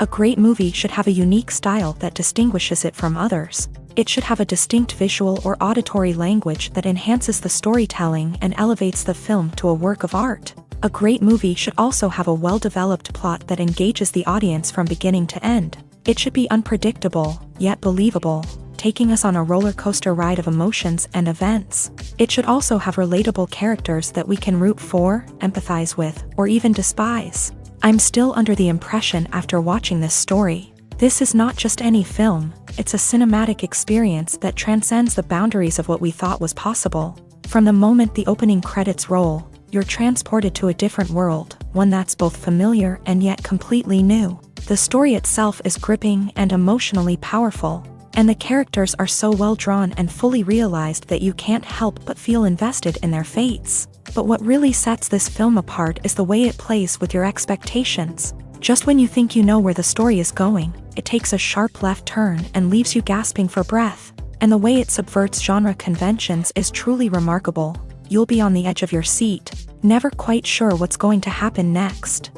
A great movie should have a unique style that distinguishes it from others. It should have a distinct visual or auditory language that enhances the storytelling and elevates the film to a work of art. A great movie should also have a well-developed plot that engages the audience from beginning to end. It should be unpredictable, yet believable, taking us on a roller coaster ride of emotions and events. It should also have relatable characters that we can root for, empathize with, or even despise. I'm still under the impression after watching this story. This is not just any film, it's a cinematic experience that transcends the boundaries of what we thought was possible. From the moment the opening credits roll, you're transported to a different world, one that's both familiar and yet completely new. The story itself is gripping and emotionally powerful, and the characters are so well drawn and fully realized that you can't help but feel invested in their fates. But what really sets this film apart is the way it plays with your expectations. Just when you think you know where the story is going, it takes a sharp left turn and leaves you gasping for breath. And the way it subverts genre conventions is truly remarkable. You'll be on the edge of your seat, never quite sure what's going to happen next.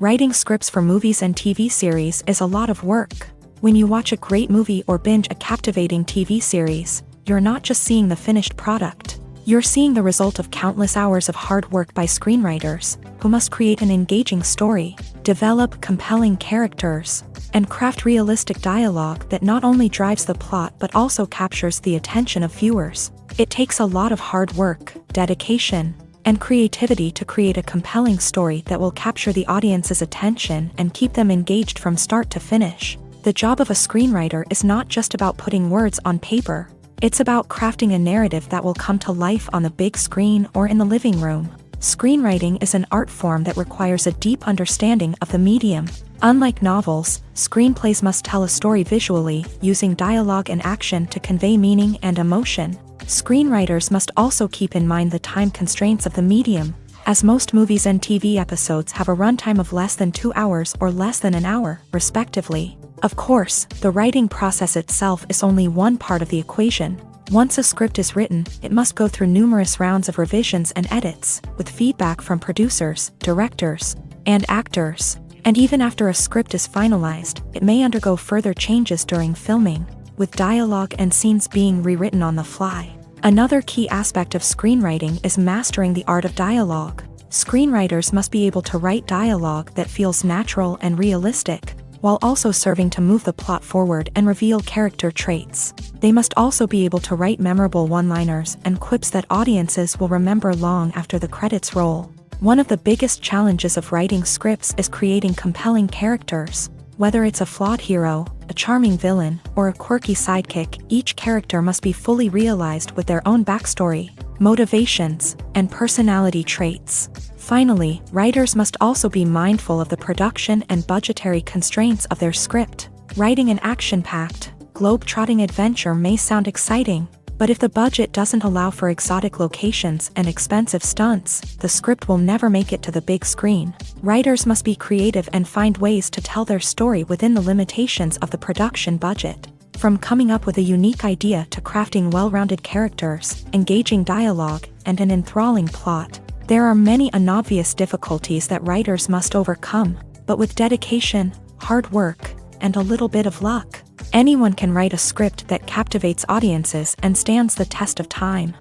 Writing scripts for movies and TV series is a lot of work. When you watch a great movie or binge a captivating TV series, you're not just seeing the finished product. You're seeing the result of countless hours of hard work by screenwriters, who must create an engaging story, develop compelling characters, and craft realistic dialogue that not only drives the plot but also captures the attention of viewers. It takes a lot of hard work, dedication, and creativity to create a compelling story that will capture the audience's attention and keep them engaged from start to finish. The job of a screenwriter is not just about putting words on paper. It's about crafting a narrative that will come to life on the big screen or in the living room. Screenwriting is an art form that requires a deep understanding of the medium. Unlike novels, screenplays must tell a story visually, using dialogue and action to convey meaning and emotion. Screenwriters must also keep in mind the time constraints of the medium, as most movies and TV episodes have a runtime of less than 2 hours or less than an hour, respectively. Of course, the writing process itself is only one part of the equation. Once a script is written, it must go through numerous rounds of revisions and edits, with feedback from producers, directors, and actors. And even after a script is finalized, it may undergo further changes during filming, with dialogue and scenes being rewritten on the fly. Another key aspect of screenwriting is mastering the art of dialogue. Screenwriters must be able to write dialogue that feels natural and realistic, while also serving to move the plot forward and reveal character traits. They must also be able to write memorable one-liners and quips that audiences will remember long after the credits roll. One of the biggest challenges of writing scripts is creating compelling characters. Whether it's a flawed hero, a charming villain, or a quirky sidekick, each character must be fully realized with their own backstory, motivations, and personality traits. Finally, writers must also be mindful of the production and budgetary constraints of their script. Writing an action-packed, globe-trotting adventure may sound exciting, but if the budget doesn't allow for exotic locations and expensive stunts, the script will never make it to the big screen. Writers must be creative and find ways to tell their story within the limitations of the production budget. From coming up with a unique idea to crafting well-rounded characters, engaging dialogue, and an enthralling plot, there are many unobvious difficulties that writers must overcome, but with dedication, hard work, and a little bit of luck, anyone can write a script that captivates audiences and stands the test of time.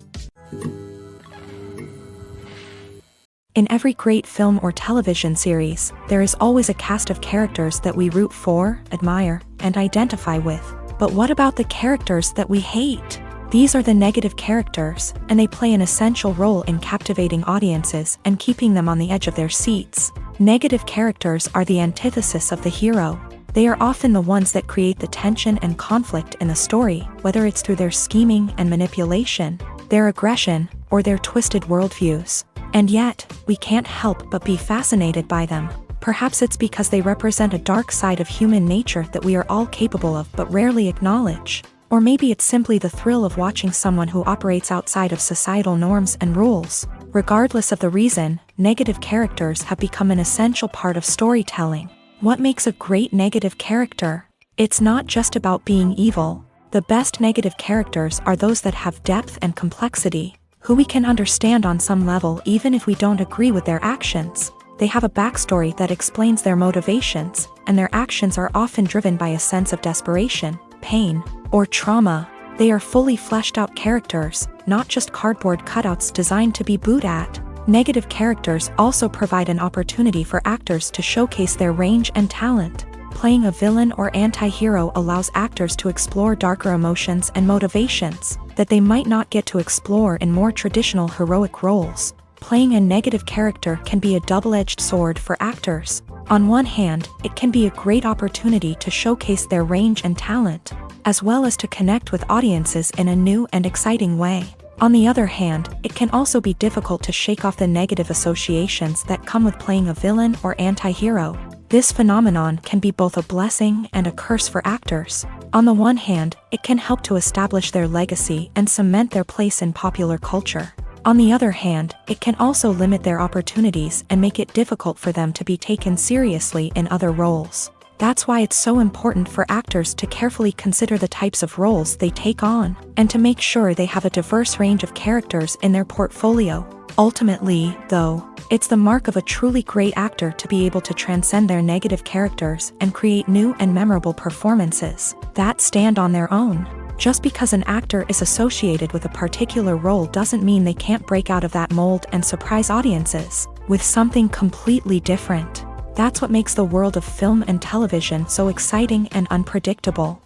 In every great film or television series, there is always a cast of characters that we root for, admire, and identify with. But what about the characters that we hate? These are the negative characters, and they play an essential role in captivating audiences and keeping them on the edge of their seats. Negative characters are the antithesis of the hero. They are often the ones that create the tension and conflict in the story, whether it's through their scheming and manipulation, their aggression, or their twisted worldviews. And yet, we can't help but be fascinated by them. Perhaps it's because they represent a dark side of human nature that we are all capable of but rarely acknowledge. Or maybe it's simply the thrill of watching someone who operates outside of societal norms and rules. Regardless of the reason, negative characters have become an essential part of storytelling. What makes a great negative character? It's not just about being evil. The best negative characters are those that have depth and complexity, who we can understand on some level even if we don't agree with their actions. They have a backstory that explains their motivations, and their actions are often driven by a sense of desperation, pain, or trauma. They are fully fleshed out characters, not just cardboard cutouts designed to be booed at. Negative characters also provide an opportunity for actors to showcase their range and talent. Playing a villain or anti-hero allows actors to explore darker emotions and motivations that they might not get to explore in more traditional heroic roles. Playing a negative character can be a double-edged sword for actors. On one hand, it can be a great opportunity to showcase their range and talent, as well as to connect with audiences in a new and exciting way. On the other hand, it can also be difficult to shake off the negative associations that come with playing a villain or anti-hero. This phenomenon can be both a blessing and a curse for actors. On the one hand, it can help to establish their legacy and cement their place in popular culture. On the other hand, it can also limit their opportunities and make it difficult for them to be taken seriously in other roles. That's why it's so important for actors to carefully consider the types of roles they take on, and to make sure they have a diverse range of characters in their portfolio. Ultimately, though, it's the mark of a truly great actor to be able to transcend their negative characters and create new and memorable performances that stand on their own. Just because an actor is associated with a particular role doesn't mean they can't break out of that mold and surprise audiences with something completely different. That's what makes the world of film and television so exciting and unpredictable.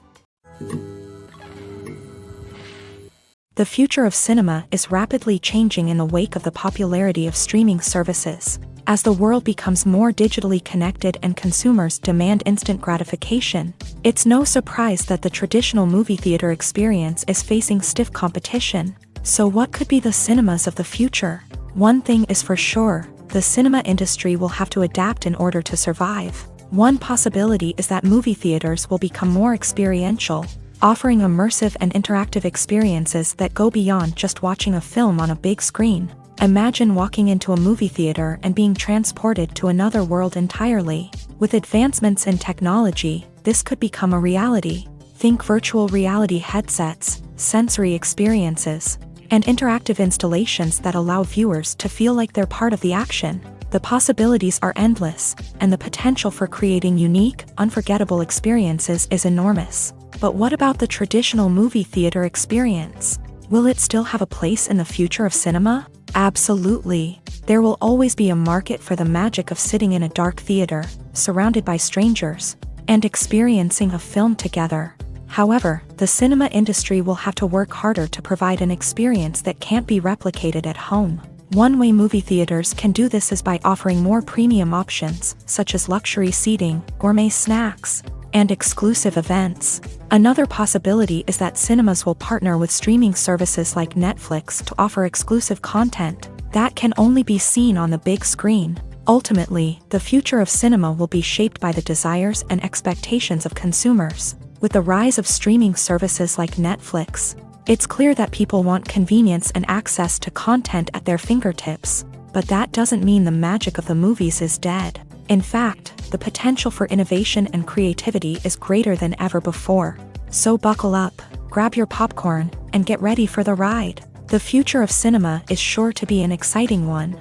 The future of cinema is rapidly changing in the wake of the popularity of streaming services. As the world becomes more digitally connected and consumers demand instant gratification, it's no surprise that the traditional movie theater experience is facing stiff competition. So what could be the cinemas of the future? One thing is for sure, the cinema industry will have to adapt in order to survive. One possibility is that movie theaters will become more experiential, offering immersive and interactive experiences that go beyond just watching a film on a big screen. Imagine walking into a movie theater and being transported to another world entirely. With advancements in technology, this could become a reality. Think virtual reality headsets, sensory experiences, and interactive installations that allow viewers to feel like they're part of the action. The possibilities are endless, and the potential for creating unique, unforgettable experiences is enormous. But what about the traditional movie theater experience? Will it still have a place in the future of cinema? Absolutely. There will always be a market for the magic of sitting in a dark theater, surrounded by strangers, and experiencing a film together. However, the cinema industry will have to work harder to provide an experience that can't be replicated at home. One way movie theaters can do this is by offering more premium options, such as luxury seating, gourmet snacks, and exclusive events. Another possibility is that cinemas will partner with streaming services like Netflix to offer exclusive content that can only be seen on the big screen. Ultimately, the future of cinema will be shaped by the desires and expectations of consumers. With the rise of streaming services like Netflix, it's clear that people want convenience and access to content at their fingertips. But that doesn't mean the magic of the movies is dead. In fact, the potential for innovation and creativity is greater than ever before. So buckle up, grab your popcorn, and get ready for the ride. The future of cinema is sure to be an exciting one.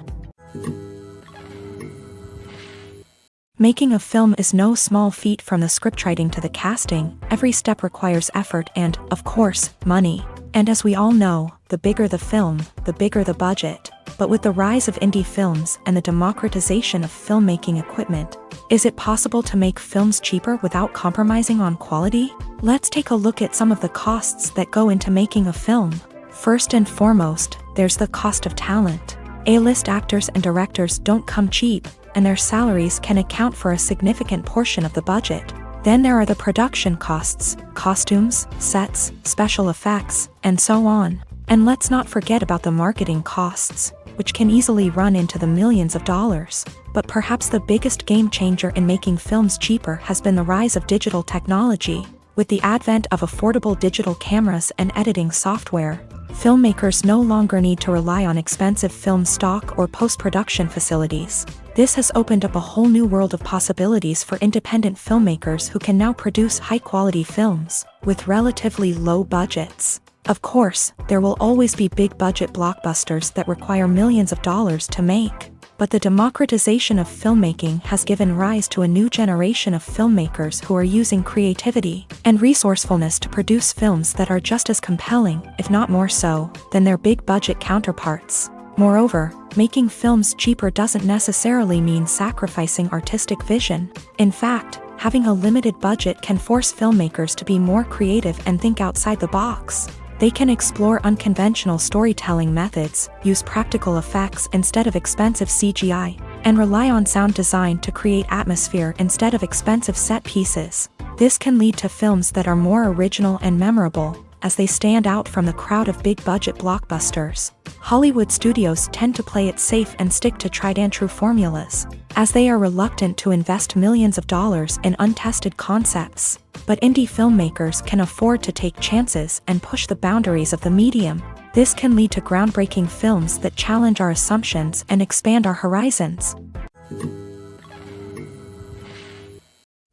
Making a film is no small feat. From the scriptwriting to the casting, every step requires effort and, of course, money. And as we all know, the bigger the film, the bigger the budget. But with the rise of indie films and the democratization of filmmaking equipment, is it possible to make films cheaper without compromising on quality? Let's take a look at some of the costs that go into making a film. First and foremost, there's the cost of talent. A-list actors and directors don't come cheap, and their salaries can account for a significant portion of the budget. Then there are the production costs, costumes, sets, special effects, and so on. And let's not forget about the marketing costs, which can easily run into the millions of dollars. But perhaps the biggest game changer in making films cheaper has been the rise of digital technology. With the advent of affordable digital cameras and editing software, filmmakers no longer need to rely on expensive film stock or post-production facilities. This has opened up a whole new world of possibilities for independent filmmakers who can now produce high-quality films with relatively low budgets. Of course, there will always be big-budget blockbusters that require millions of dollars to make. but the democratization of filmmaking has given rise to a new generation of filmmakers who are using creativity and resourcefulness to produce films that are just as compelling, if not more so, than their big-budget counterparts. Moreover, making films cheaper doesn't necessarily mean sacrificing artistic vision. In fact, having a limited budget can force filmmakers to be more creative and think outside the box. They can explore unconventional storytelling methods, use practical effects instead of expensive CGI, and rely on sound design to create atmosphere instead of expensive set pieces. This can lead to films that are more original and memorable, as they stand out from the crowd of big-budget blockbusters. Hollywood studios tend to play it safe and stick to tried-and-true formulas, as they are reluctant to invest millions of dollars in untested concepts. But indie filmmakers can afford to take chances and push the boundaries of the medium. This can lead to groundbreaking films that challenge our assumptions and expand our horizons.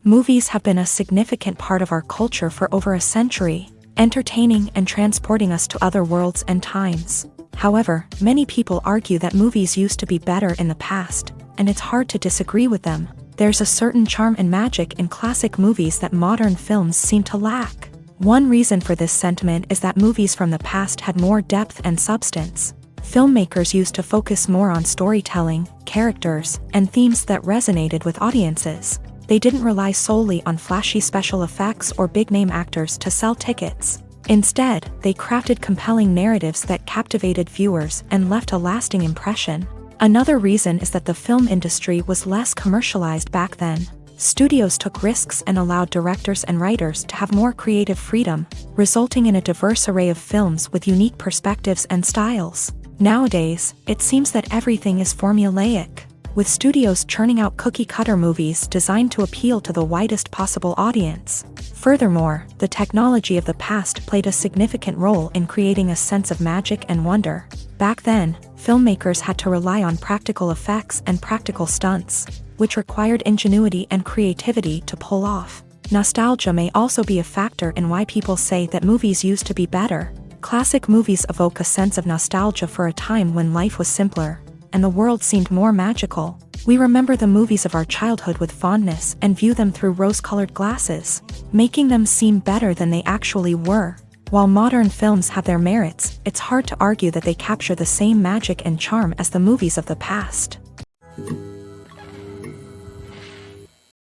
Movies have been a significant part of our culture for over a century, entertaining and transporting us to other worlds and times. However, many people argue that movies used to be better in the past, and it's hard to disagree with them. There's a certain charm and magic in classic movies that modern films seem to lack. One reason for this sentiment is that movies from the past had more depth and substance. Filmmakers used to focus more on storytelling, characters, and themes that resonated with audiences. They didn't rely solely on flashy special effects or big-name actors to sell tickets. Instead, they crafted compelling narratives that captivated viewers and left a lasting impression. Another reason is that the film industry was less commercialized back then. Studios took risks and allowed directors and writers to have more creative freedom, resulting in a diverse array of films with unique perspectives and styles. Nowadays, it seems that everything is formulaic, with studios churning out cookie-cutter movies designed to appeal to the widest possible audience. Furthermore, the technology of the past played a significant role in creating a sense of magic and wonder. Back then, filmmakers had to rely on practical effects and practical stunts, which required ingenuity and creativity to pull off. Nostalgia may also be a factor in why people say that movies used to be better. Classic movies evoke a sense of nostalgia for a time when life was simpler, and the world seemed more magical. We remember the movies of our childhood with fondness and view them through rose-colored glasses, making them seem better than they actually were. While modern films have their merits, it's hard to argue that they capture the same magic and charm as the movies of the past.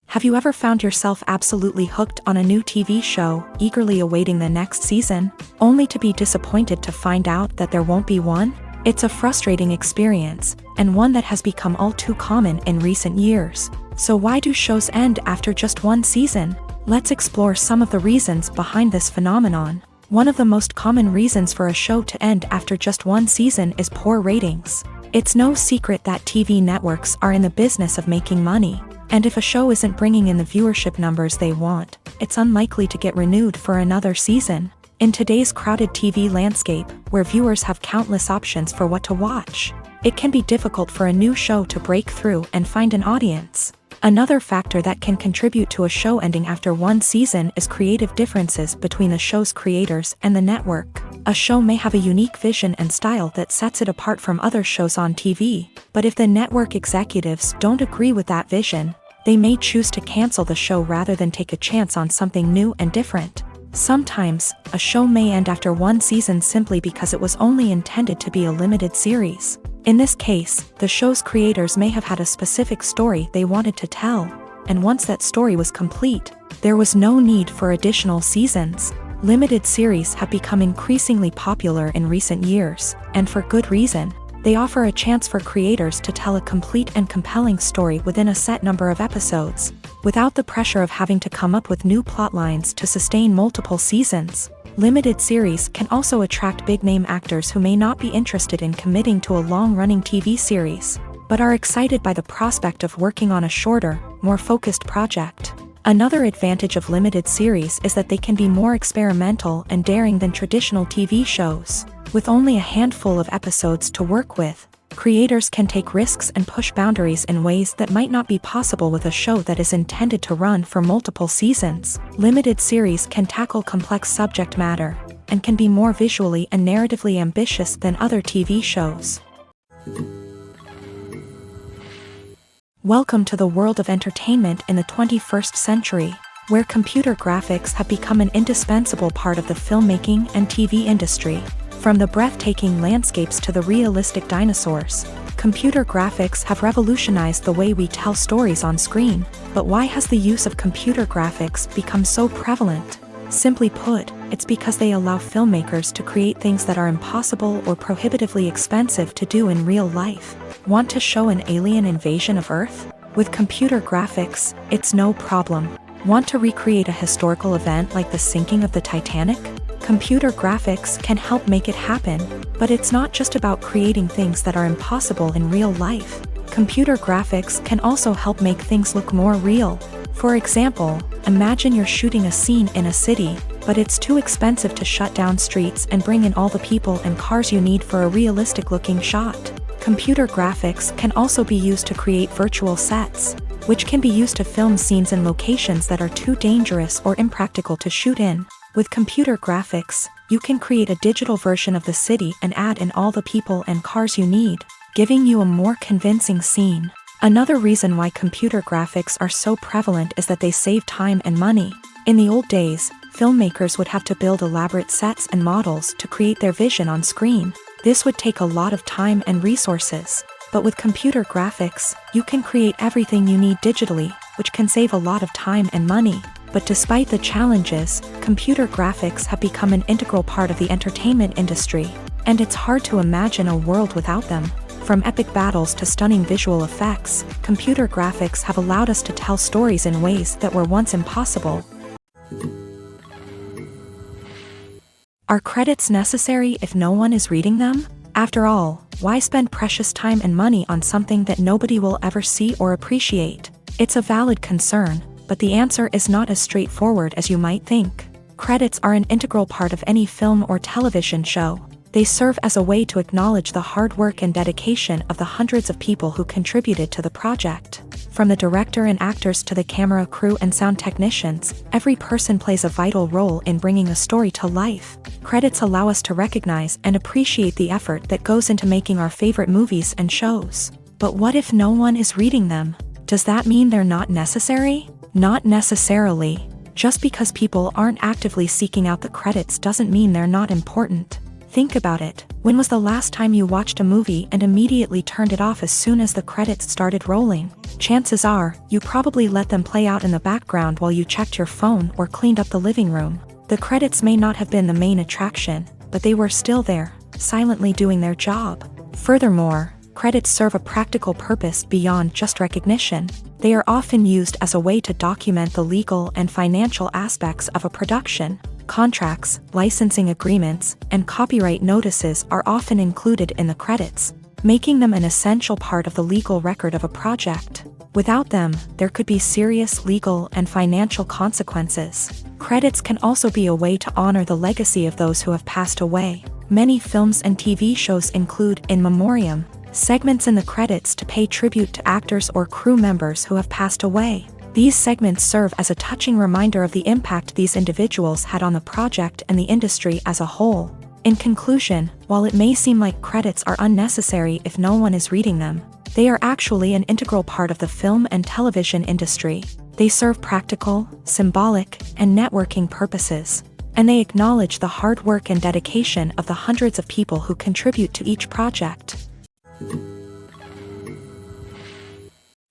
Have you ever found yourself absolutely hooked on a new TV show, eagerly awaiting the next season, only to be disappointed to find out that there won't be one? It's a frustrating experience, and one that has become all too common in recent years. So why do shows end after just one season? Let's explore some of the reasons behind this phenomenon. One of the most common reasons for a show to end after just one season is poor ratings. It's no secret that TV networks are in the business of making money, and if a show isn't bringing in the viewership numbers they want, it's unlikely to get renewed for another season. In today's crowded TV landscape, where viewers have countless options for what to watch, it can be difficult for a new show to break through and find an audience. Another factor that can contribute to a show ending after one season is creative differences between the show's creators and the network. A show may have a unique vision and style that sets it apart from other shows on TV, but if the network executives don't agree with that vision, they may choose to cancel the show rather than take a chance on something new and different. Sometimes, a show may end after one season simply because it was only intended to be a limited series. In this case, the show's creators may have had a specific story they wanted to tell, and once that story was complete, there was no need for additional seasons. Limited series have become increasingly popular in recent years, and for good reason. They offer a chance for creators to tell a complete and compelling story within a set number of episodes, without the pressure of having to come up with new plot lines to sustain multiple seasons. Limited series can also attract big-name actors who may not be interested in committing to a long-running TV series, but are excited by the prospect of working on a shorter, more focused project. Another advantage of limited series is that they can be more experimental and daring than traditional TV shows. With only a handful of episodes to work with, creators can take risks and push boundaries in ways that might not be possible with a show that is intended to run for multiple seasons. Limited series can tackle complex subject matter, and can be more visually and narratively ambitious than other TV shows. Welcome to the world of entertainment in the 21st century, where computer graphics have become an indispensable part of the filmmaking and TV industry. From the breathtaking landscapes to the realistic dinosaurs, computer graphics have revolutionized the way we tell stories on screen. But why has the use of computer graphics become so prevalent? Simply put, it's because they allow filmmakers to create things that are impossible or prohibitively expensive to do in real life. Want to show an alien invasion of Earth? With computer graphics, it's no problem. Want to recreate a historical event like the sinking of the Titanic? Computer graphics can help make it happen, but it's not just about creating things that are impossible in real life. Computer graphics can also help make things look more real. For example, imagine you're shooting a scene in a city, but it's too expensive to shut down streets and bring in all the people and cars you need for a realistic-looking shot. Computer graphics can also be used to create virtual sets, which can be used to film scenes in locations that are too dangerous or impractical to shoot in. With computer graphics, you can create a digital version of the city and add in all the people and cars you need, giving you a more convincing scene. Another reason why computer graphics are so prevalent is that they save time and money. In the old days, filmmakers would have to build elaborate sets and models to create their vision on screen. This would take a lot of time and resources. But with computer graphics, you can create everything you need digitally, which can save a lot of time and money. But despite the challenges, computer graphics have become an integral part of the entertainment industry, and it's hard to imagine a world without them. From epic battles to stunning visual effects, computer graphics have allowed us to tell stories in ways that were once impossible. Are credits necessary if no one is reading them? After all, why spend precious time and money on something that nobody will ever see or appreciate? It's a valid concern, but the answer is not as straightforward as you might think. Credits are an integral part of any film or television show. They serve as a way to acknowledge the hard work and dedication of the hundreds of people who contributed to the project. From the director and actors to the camera crew and sound technicians, every person plays a vital role in bringing a story to life. Credits allow us to recognize and appreciate the effort that goes into making our favorite movies and shows. But what if no one is reading them? Does that mean they're not necessary? Not necessarily. Just because people aren't actively seeking out the credits doesn't mean they're not important. Think about it. When was the last time you watched a movie and immediately turned it off as soon as the credits started rolling? Chances are, you probably let them play out in the background while you checked your phone or cleaned up the living room. The credits may not have been the main attraction, but they were still there, silently doing their job. Furthermore, credits serve a practical purpose beyond just recognition. They are often used as a way to document the legal and financial aspects of a production. Contracts, licensing agreements, and copyright notices are often included in the credits, making them an essential part of the legal record of a project. Without them, there could be serious legal and financial consequences. Credits can also be a way to honor the legacy of those who have passed away. Many films and TV shows include in memoriam segments in the credits to pay tribute to actors or crew members who have passed away. These segments serve as a touching reminder of the impact these individuals had on the project and the industry as a whole. In conclusion, while it may seem like credits are unnecessary if no one is reading them, they are actually an integral part of the film and television industry. They serve practical, symbolic, and networking purposes, and they acknowledge the hard work and dedication of the hundreds of people who contribute to each project.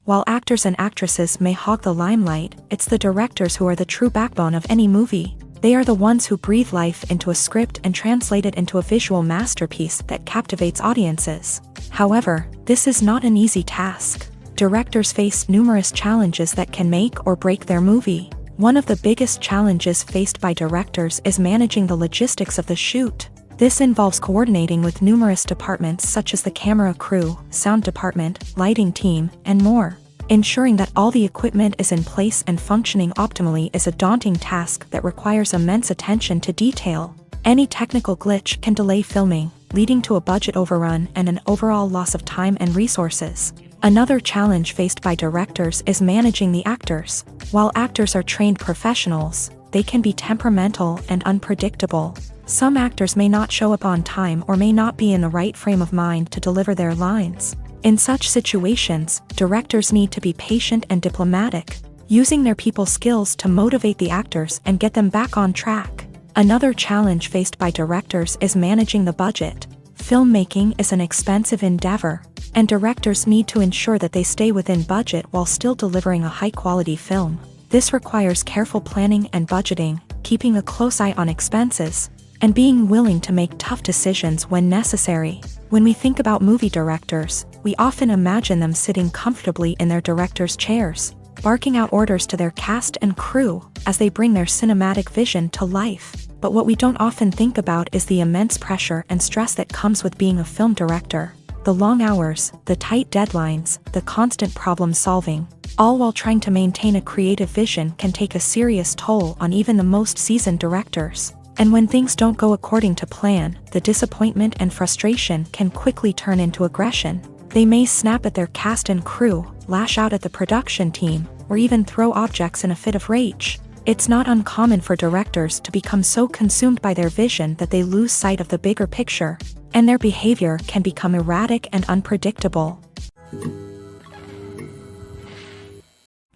While actors and actresses may hog the limelight, it's the directors who are the true backbone of any movie. They are the ones who breathe life into a script and translate it into a visual masterpiece that captivates audiences. However, this is not an easy task. Directors face numerous challenges that can make or break their movie. One of the biggest challenges faced by directors is managing the logistics of the shoot. This involves coordinating with numerous departments such as the camera crew, sound department, lighting team, and more. Ensuring that all the equipment is in place and functioning optimally is a daunting task that requires immense attention to detail. Any technical glitch can delay filming, leading to a budget overrun and an overall loss of time and resources. Another challenge faced by directors is managing the actors. While actors are trained professionals, they can be temperamental and unpredictable. Some actors may not show up on time or may not be in the right frame of mind to deliver their lines. In such situations, directors need to be patient and diplomatic, using their people skills to motivate the actors and get them back on track. Another challenge faced by directors is managing the budget. Filmmaking is an expensive endeavor, and directors need to ensure that they stay within budget while still delivering a high-quality film. This requires careful planning and budgeting, keeping a close eye on expenses, and being willing to make tough decisions when necessary. When we think about movie directors, we often imagine them sitting comfortably in their director's chairs, barking out orders to their cast and crew as they bring their cinematic vision to life. But what we don't often think about is the immense pressure and stress that comes with being a film director. The long hours, the tight deadlines, the constant problem solving, all while trying to maintain a creative vision can take a serious toll on even the most seasoned directors. And when things don't go according to plan, the disappointment and frustration can quickly turn into aggression. They may snap at their cast and crew, lash out at the production team, or even throw objects in a fit of rage. It's not uncommon for directors to become so consumed by their vision that they lose sight of the bigger picture, and their behavior can become erratic and unpredictable.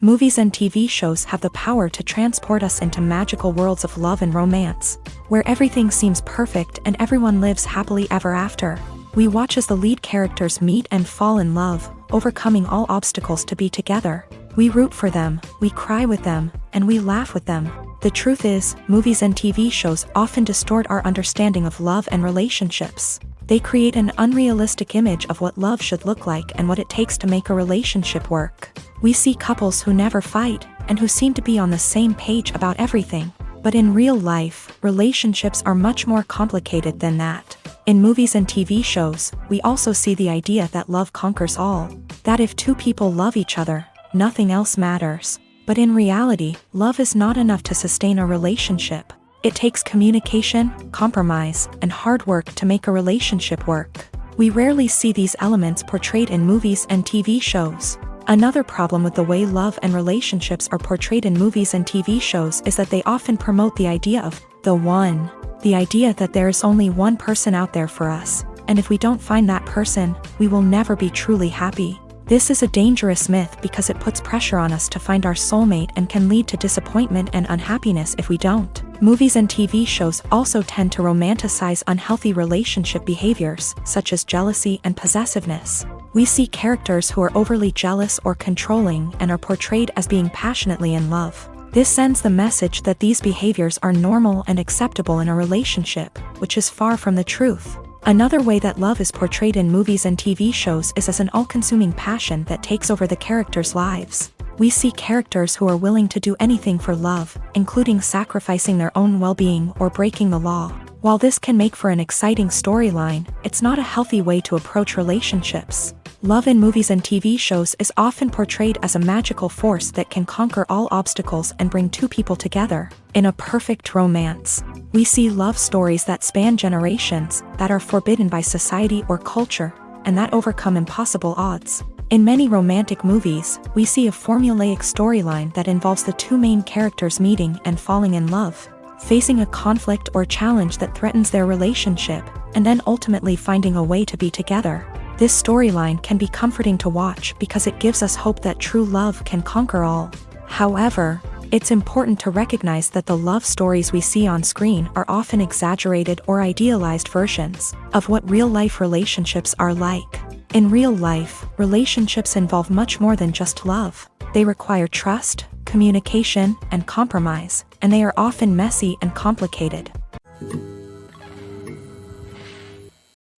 Movies and TV shows have the power to transport us into magical worlds of love and romance, where everything seems perfect and everyone lives happily ever after. We watch as the lead characters meet and fall in love, overcoming all obstacles to be together. We root for them, we cry with them, and we laugh with them. The truth is, movies and TV shows often distort our understanding of love and relationships. They create an unrealistic image of what love should look like and what it takes to make a relationship work. We see couples who never fight, and who seem to be on the same page about everything. But in real life, relationships are much more complicated than that. In movies and TV shows, we also see the idea that love conquers all. That if two people love each other, nothing else matters. But in reality, love is not enough to sustain a relationship. It takes communication, compromise, and hard work to make a relationship work. We rarely see these elements portrayed in movies and TV shows. Another problem with the way love and relationships are portrayed in movies and TV shows is that they often promote the idea of the one. The idea that there is only one person out there for us, and if we don't find that person, we will never be truly happy. This is a dangerous myth because it puts pressure on us to find our soulmate and can lead to disappointment and unhappiness if we don't. Movies and TV shows also tend to romanticize unhealthy relationship behaviors, such as jealousy and possessiveness. We see characters who are overly jealous or controlling and are portrayed as being passionately in love. This sends the message that these behaviors are normal and acceptable in a relationship, which is far from the truth. Another way that love is portrayed in movies and TV shows is as an all-consuming passion that takes over the characters' lives. We see characters who are willing to do anything for love, including sacrificing their own well-being or breaking the law. While this can make for an exciting storyline, it's not a healthy way to approach relationships. Love in movies and TV shows is often portrayed as a magical force that can conquer all obstacles and bring two people together. In a perfect romance, we see love stories that span generations, that are forbidden by society or culture, and that overcome impossible odds. In many romantic movies, we see a formulaic storyline that involves the two main characters meeting and falling in love, facing a conflict or challenge that threatens their relationship, and then ultimately finding a way to be together. This storyline can be comforting to watch because it gives us hope that true love can conquer all. However, it's important to recognize that the love stories we see on screen are often exaggerated or idealized versions of what real-life relationships are like. In real life, relationships involve much more than just love. They require trust, communication, and compromise, and they are often messy and complicated.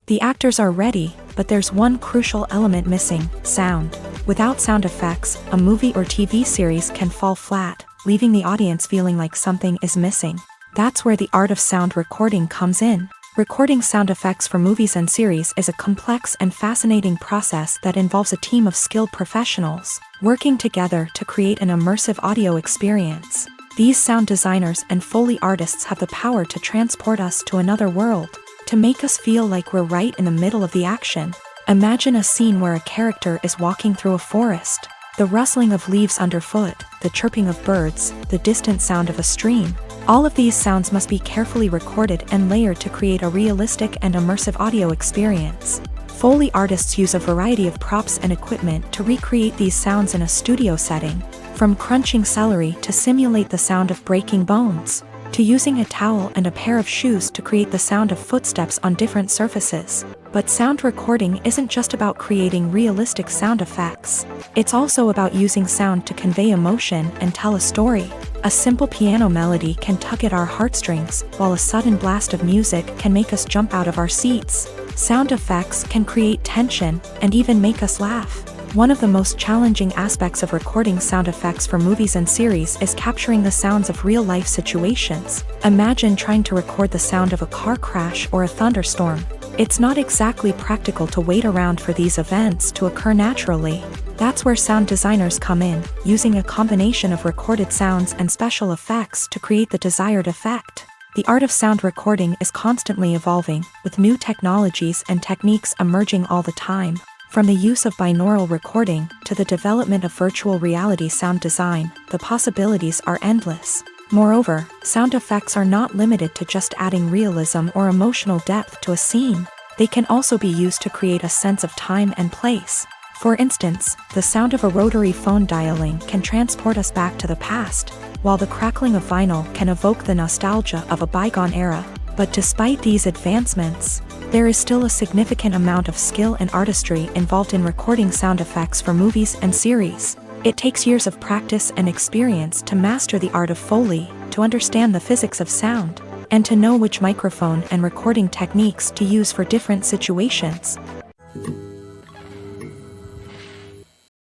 The actors are ready, but there's one crucial element missing: sound. Without sound effects, a movie or TV series can fall flat, leaving the audience feeling like something is missing. That's where the art of sound recording comes in. Recording sound effects for movies and series is a complex and fascinating process that involves a team of skilled professionals working together to create an immersive audio experience. These sound designers and Foley artists have the power to transport us to another world, to make us feel like we're right in the middle of the action. Imagine a scene where a character is walking through a forest. The rustling of leaves underfoot, the chirping of birds, the distant sound of a stream. All of these sounds must be carefully recorded and layered to create a realistic and immersive audio experience. Foley artists use a variety of props and equipment to recreate these sounds in a studio setting, from crunching celery to simulate the sound of breaking bones, to using a towel and a pair of shoes to create the sound of footsteps on different surfaces. But sound recording isn't just about creating realistic sound effects. It's also about using sound to convey emotion and tell a story. A simple piano melody can tug at our heartstrings, while a sudden blast of music can make us jump out of our seats. Sound effects can create tension and even make us laugh. One of the most challenging aspects of recording sound effects for movies and series is capturing the sounds of real-life situations. Imagine trying to record the sound of a car crash or a thunderstorm. It's not exactly practical to wait around for these events to occur naturally. That's where sound designers come in, using a combination of recorded sounds and special effects to create the desired effect. The art of sound recording is constantly evolving, with new technologies and techniques emerging all the time. From the use of binaural recording to the development of virtual reality sound design, the possibilities are endless. Moreover, sound effects are not limited to just adding realism or emotional depth to a scene. They can also be used to create a sense of time and place. For instance, the sound of a rotary phone dialing can transport us back to the past, while the crackling of vinyl can evoke the nostalgia of a bygone era. But despite these advancements, there is still a significant amount of skill and artistry involved in recording sound effects for movies and series. It takes years of practice and experience to master the art of Foley, to understand the physics of sound, and to know which microphone and recording techniques to use for different situations.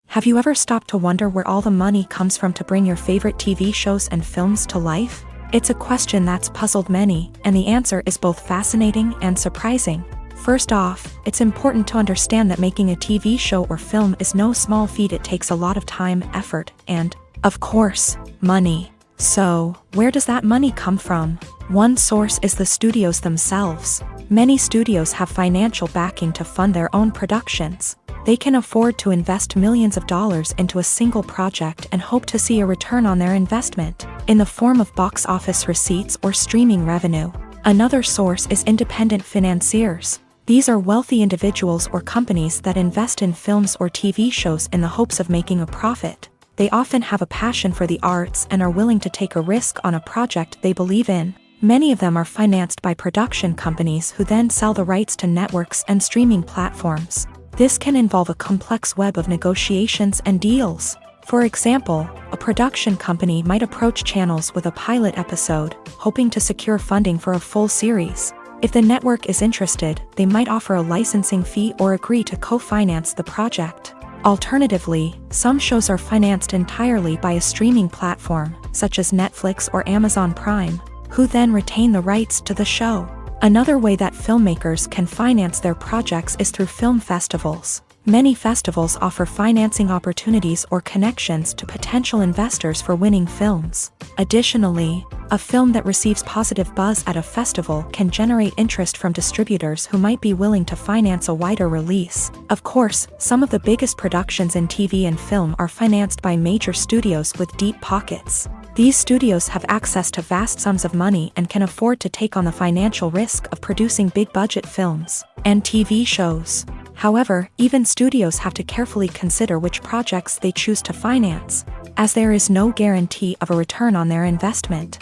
Have you ever stopped to wonder where all the money comes from to bring your favorite TV shows and films to life? It's a question that's puzzled many, and the answer is both fascinating and surprising. First off, it's important to understand that making a TV show or film is no small feat. It takes a lot of time, effort, and, of course, money. So, where does that money come from? One source is the studios themselves. Many studios have financial backing to fund their own productions. They can afford to invest millions of dollars into a single project and hope to see a return on their investment, in the form of box office receipts or streaming revenue. Another source is independent financiers. These are wealthy individuals or companies that invest in films or TV shows in the hopes of making a profit. They often have a passion for the arts and are willing to take a risk on a project they believe in. Many of them are financed by production companies who then sell the rights to networks and streaming platforms. This can involve a complex web of negotiations and deals. For example, a production company might approach channels with a pilot episode, hoping to secure funding for a full series. If the network is interested, they might offer a licensing fee or agree to co-finance the project. Alternatively, some shows are financed entirely by a streaming platform, such as Netflix or Amazon Prime, who then retain the rights to the show. Another way that filmmakers can finance their projects is through film festivals. Many festivals offer financing opportunities or connections to potential investors for winning films. Additionally, a film that receives positive buzz at a festival can generate interest from distributors who might be willing to finance a wider release. Of course, some of the biggest productions in TV and film are financed by major studios with deep pockets. These studios have access to vast sums of money and can afford to take on the financial risk of producing big-budget films and TV shows. However, even studios have to carefully consider which projects they choose to finance, as there is no guarantee of a return on their investment.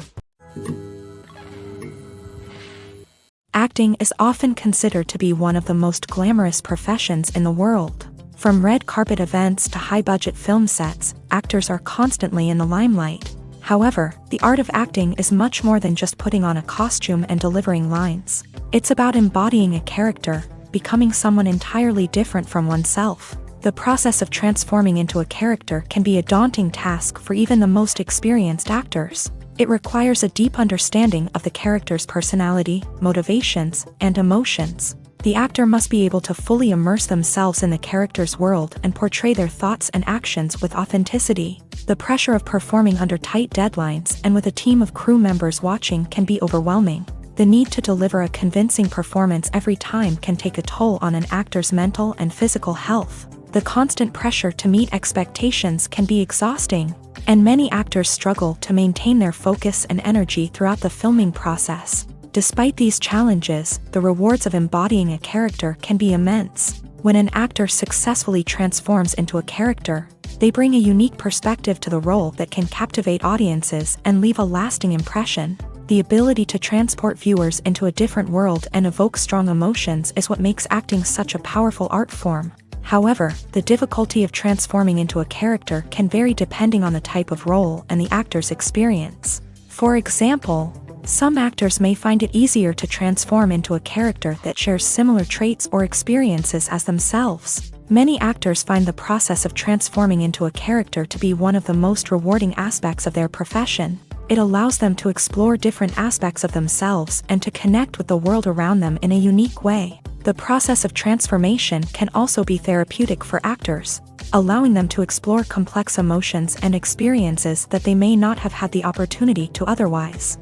Acting is often considered to be one of the most glamorous professions in the world. From red carpet events to high-budget film sets, actors are constantly in the limelight. However, the art of acting is much more than just putting on a costume and delivering lines. It's about embodying a character, becoming someone entirely different from oneself. The process of transforming into a character can be a daunting task for even the most experienced actors. It requires a deep understanding of the character's personality, motivations, and emotions. The actor must be able to fully immerse themselves in the character's world and portray their thoughts and actions with authenticity. The pressure of performing under tight deadlines and with a team of crew members watching can be overwhelming. The need to deliver a convincing performance every time can take a toll on an actor's mental and physical health. The constant pressure to meet expectations can be exhausting, and many actors struggle to maintain their focus and energy throughout the filming process. Despite these challenges, the rewards of embodying a character can be immense. When an actor successfully transforms into a character, they bring a unique perspective to the role that can captivate audiences and leave a lasting impression. The ability to transport viewers into a different world and evoke strong emotions is what makes acting such a powerful art form. However, the difficulty of transforming into a character can vary depending on the type of role and the actor's experience. For example, some actors may find it easier to transform into a character that shares similar traits or experiences as themselves. Many actors find the process of transforming into a character to be one of the most rewarding aspects of their profession. It allows them to explore different aspects of themselves and to connect with the world around them in a unique way. The process of transformation can also be therapeutic for actors, allowing them to explore complex emotions and experiences that they may not have had the opportunity to otherwise.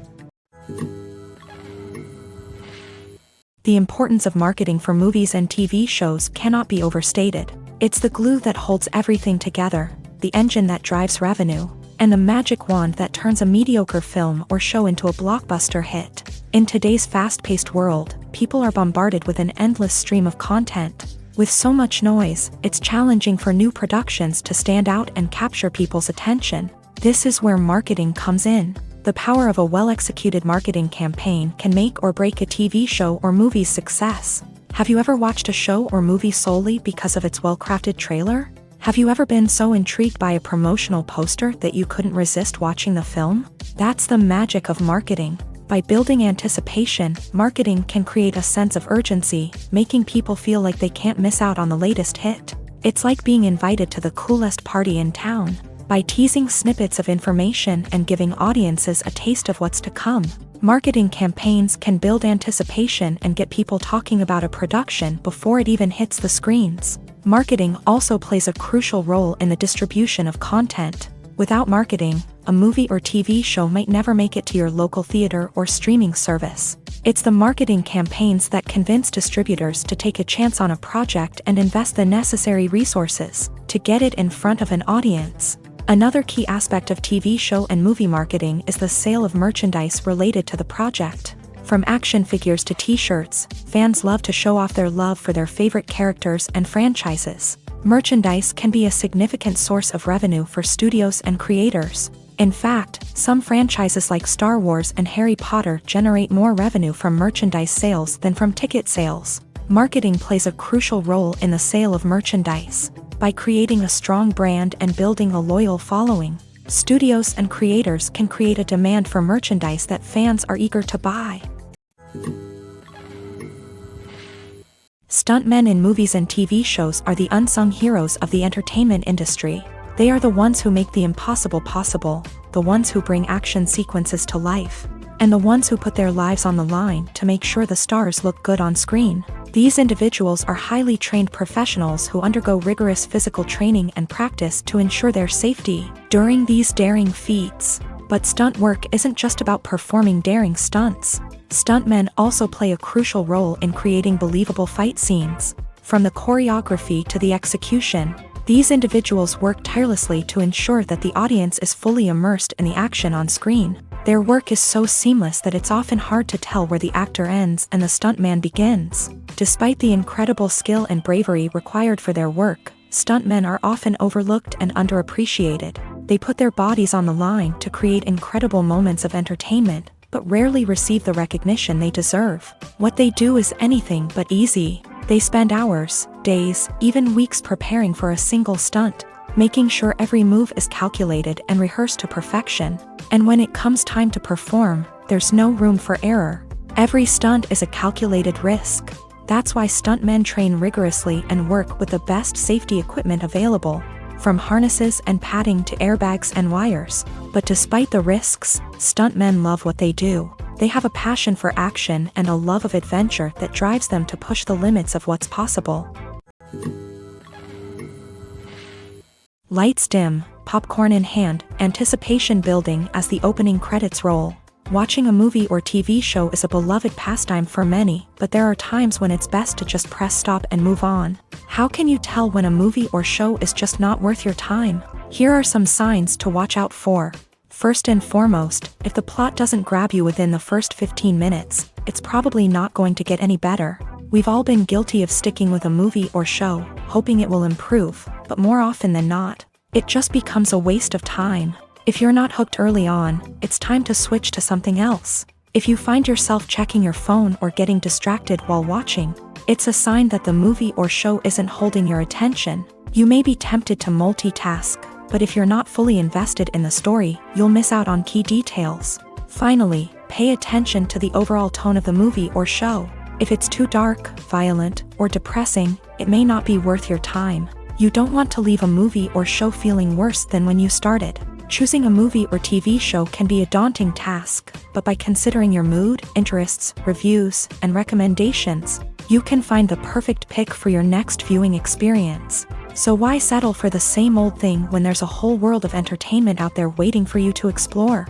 The importance of marketing for movies and TV shows cannot be overstated. It's the glue that holds everything together, the engine that drives revenue, and the magic wand that turns a mediocre film or show into a blockbuster hit. In today's fast-paced world, people are bombarded with an endless stream of content. With so much noise, it's challenging for new productions to stand out and capture people's attention. This is where marketing comes in. The power of a well-executed marketing campaign can make or break a TV show or movie's success. Have you ever watched a show or movie solely because of its well-crafted trailer? Have you ever been so intrigued by a promotional poster that you couldn't resist watching the film? That's the magic of marketing. By building anticipation, marketing can create a sense of urgency, making people feel like they can't miss out on the latest hit. It's like being invited to the coolest party in town. By teasing snippets of information and giving audiences a taste of what's to come, marketing campaigns can build anticipation and get people talking about a production before it even hits the screens. Marketing also plays a crucial role in the distribution of content. Without marketing, a movie or TV show might never make it to your local theater or streaming service. It's the marketing campaigns that convince distributors to take a chance on a project and invest the necessary resources to get it in front of an audience. Another key aspect of TV show and movie marketing is the sale of merchandise related to the project. From action figures to t-shirts, fans love to show off their love for their favorite characters and franchises. Merchandise can be a significant source of revenue for studios and creators. In fact, some franchises like Star Wars and Harry Potter generate more revenue from merchandise sales than from ticket sales. Marketing plays a crucial role in the sale of merchandise. By creating a strong brand and building a loyal following, studios and creators can create a demand for merchandise that fans are eager to buy. Stuntmen in movies and TV shows are the unsung heroes of the entertainment industry. They are the ones who make the impossible possible, the ones who bring action sequences to life, and the ones who put their lives on the line to make sure the stars look good on screen. These individuals are highly trained professionals who undergo rigorous physical training and practice to ensure their safety during these daring feats. But stunt work isn't just about performing daring stunts. Stuntmen also play a crucial role in creating believable fight scenes. From the choreography to the execution, these individuals work tirelessly to ensure that the audience is fully immersed in the action on screen. Their work is so seamless that it's often hard to tell where the actor ends and the stuntman begins. Despite the incredible skill and bravery required for their work, stuntmen are often overlooked and underappreciated. They put their bodies on the line to create incredible moments of entertainment, but rarely receive the recognition they deserve. What they do is anything but easy. They spend hours, days, even weeks preparing for a single stunt, making sure every move is calculated and rehearsed to perfection. And when it comes time to perform, there's no room for error. Every stunt is a calculated risk. That's why stuntmen train rigorously and work with the best safety equipment available, from harnesses and padding to airbags and wires. But despite the risks, stuntmen love what they do. They have a passion for action and a love of adventure that drives them to push the limits of what's possible. Lights dim, popcorn in hand, anticipation building as the opening credits roll. Watching a movie or TV show is a beloved pastime for many, but there are times when it's best to just press stop and move on. How can you tell when a movie or show is just not worth your time? Here are some signs to watch out for. First and foremost, if the plot doesn't grab you within the first 15 minutes, it's probably not going to get any better. We've all been guilty of sticking with a movie or show, hoping it will improve, but more often than not, it just becomes a waste of time. If you're not hooked early on, it's time to switch to something else. If you find yourself checking your phone or getting distracted while watching, it's a sign that the movie or show isn't holding your attention. You may be tempted to multitask, but if you're not fully invested in the story, you'll miss out on key details. Finally, pay attention to the overall tone of the movie or show. If it's too dark, violent, or depressing, it may not be worth your time. You don't want to leave a movie or show feeling worse than when you started. Choosing a movie or TV show can be a daunting task, but by considering your mood, interests, reviews, and recommendations, you can find the perfect pick for your next viewing experience. So why settle for the same old thing when there's a whole world of entertainment out there waiting for you to explore?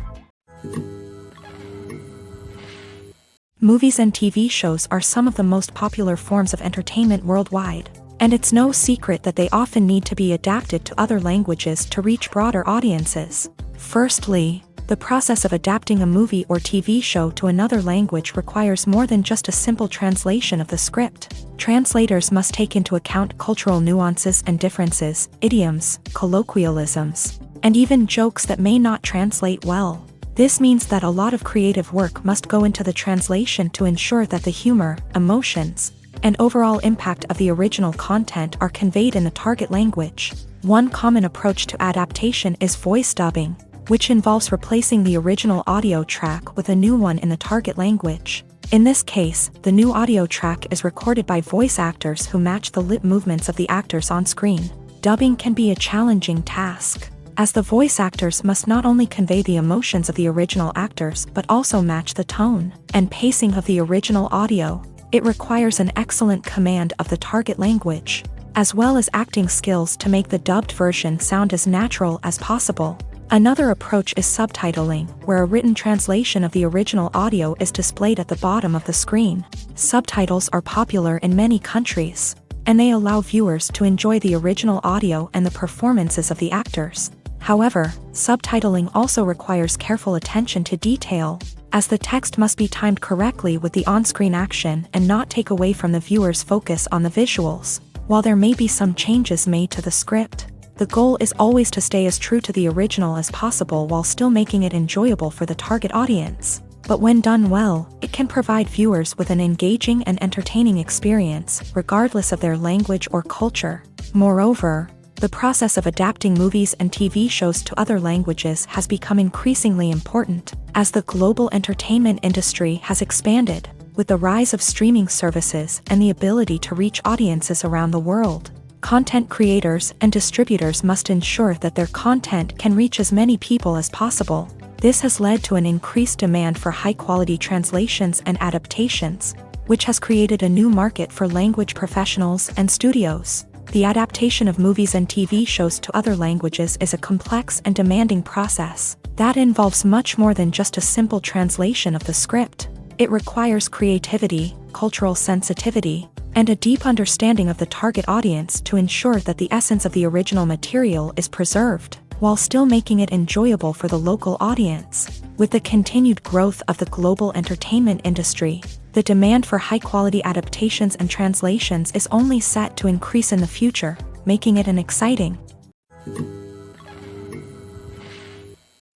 Movies and TV shows are some of the most popular forms of entertainment worldwide, and it's no secret that they often need to be adapted to other languages to reach broader audiences. Firstly, the process of adapting a movie or TV show to another language requires more than just a simple translation of the script. Translators must take into account cultural nuances and differences, idioms, colloquialisms, and even jokes that may not translate well. This means that a lot of creative work must go into the translation to ensure that the humor, emotions, and overall impact of the original content are conveyed in the target language. One common approach to adaptation is voice dubbing, which involves replacing the original audio track with a new one in the target language. In this case, the new audio track is recorded by voice actors who match the lip movements of the actors on screen. Dubbing can be a challenging task, as the voice actors must not only convey the emotions of the original actors but also match the tone and pacing of the original audio. It requires an excellent command of the target language, as well as acting skills to make the dubbed version sound as natural as possible. Another approach is subtitling, where a written translation of the original audio is displayed at the bottom of the screen. Subtitles are popular in many countries, and they allow viewers to enjoy the original audio and the performances of the actors. However, subtitling also requires careful attention to detail, as the text must be timed correctly with the on-screen action and not take away from the viewer's focus on the visuals. While there may be some changes made to the script, the goal is always to stay as true to the original as possible while still making it enjoyable for the target audience. But when done well, it can provide viewers with an engaging and entertaining experience, regardless of their language or culture. Moreover, the process of adapting movies and TV shows to other languages has become increasingly important, as the global entertainment industry has expanded, with the rise of streaming services and the ability to reach audiences around the world. Content creators and distributors must ensure that their content can reach as many people as possible. This has led to an increased demand for high-quality translations and adaptations, which has created a new market for language professionals and studios. The adaptation of movies and TV shows to other languages is a complex and demanding process that involves much more than just a simple translation of the script. It requires creativity, cultural sensitivity, and a deep understanding of the target audience to ensure that the essence of the original material is preserved, while still making it enjoyable for the local audience. With the continued growth of the global entertainment industry, the demand for high-quality adaptations and translations is only set to increase in the future, making it an exciting.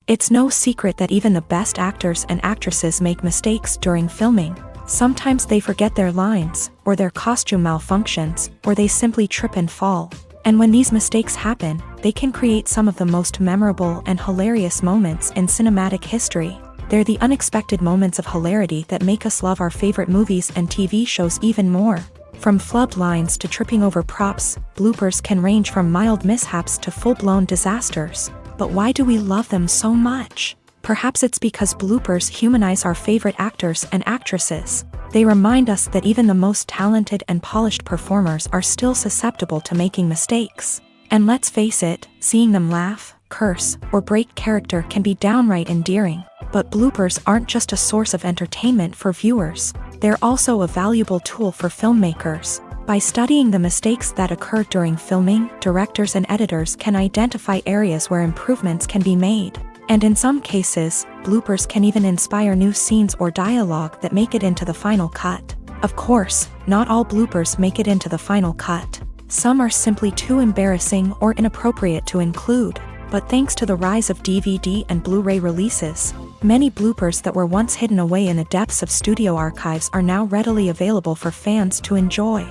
It's no secret that even the best actors and actresses make mistakes during filming. Sometimes they forget their lines, or their costume malfunctions, or they simply trip and fall. And when these mistakes happen, they can create some of the most memorable and hilarious moments in cinematic history. They're the unexpected moments of hilarity that make us love our favorite movies and TV shows even more. From flubbed lines to tripping over props, bloopers can range from mild mishaps to full-blown disasters. But why do we love them so much? Perhaps it's because bloopers humanize our favorite actors and actresses. They remind us that even the most talented and polished performers are still susceptible to making mistakes. And let's face it, seeing them laugh, curse, or break character can be downright endearing. But bloopers aren't just a source of entertainment for viewers. They're also a valuable tool for filmmakers. By studying the mistakes that occur during filming, directors and editors can identify areas where improvements can be made. And in some cases, bloopers can even inspire new scenes or dialogue that make it into the final cut. Of course, not all bloopers make it into the final cut. Some are simply too embarrassing or inappropriate to include. But thanks to the rise of DVD and Blu-ray releases, many bloopers that were once hidden away in the depths of studio archives are now readily available for fans to enjoy.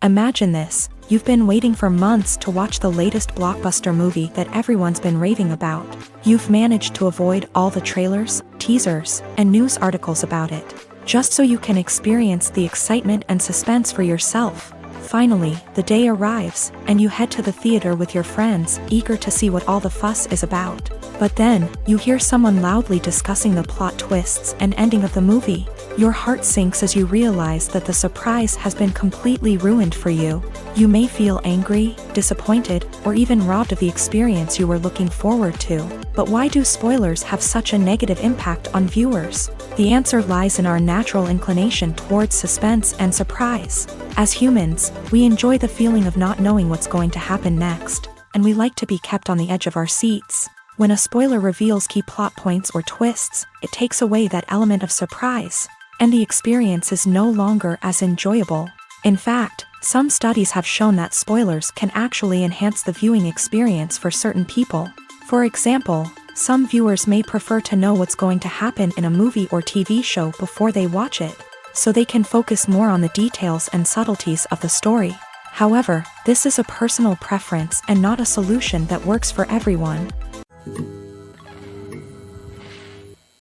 Imagine this: you've been waiting for months to watch the latest blockbuster movie that everyone's been raving about. You've managed to avoid all the trailers, teasers, and news articles about it, just so you can experience the excitement and suspense for yourself. Finally, the day arrives, and you head to the theater with your friends, eager to see what all the fuss is about. But then, you hear someone loudly discussing the plot twists and ending of the movie. Your heart sinks as you realize that the surprise has been completely ruined for you. You may feel angry, disappointed, or even robbed of the experience you were looking forward to. But why do spoilers have such a negative impact on viewers? The answer lies in our natural inclination towards suspense and surprise. As humans, we enjoy the feeling of not knowing what's going to happen next, and we like to be kept on the edge of our seats. When a spoiler reveals key plot points or twists, it takes away that element of surprise, and the experience is no longer as enjoyable. In fact, some studies have shown that spoilers can actually enhance the viewing experience for certain people. For example, some viewers may prefer to know what's going to happen in a movie or TV show before they watch it, so they can focus more on the details and subtleties of the story. However, this is a personal preference and not a solution that works for everyone.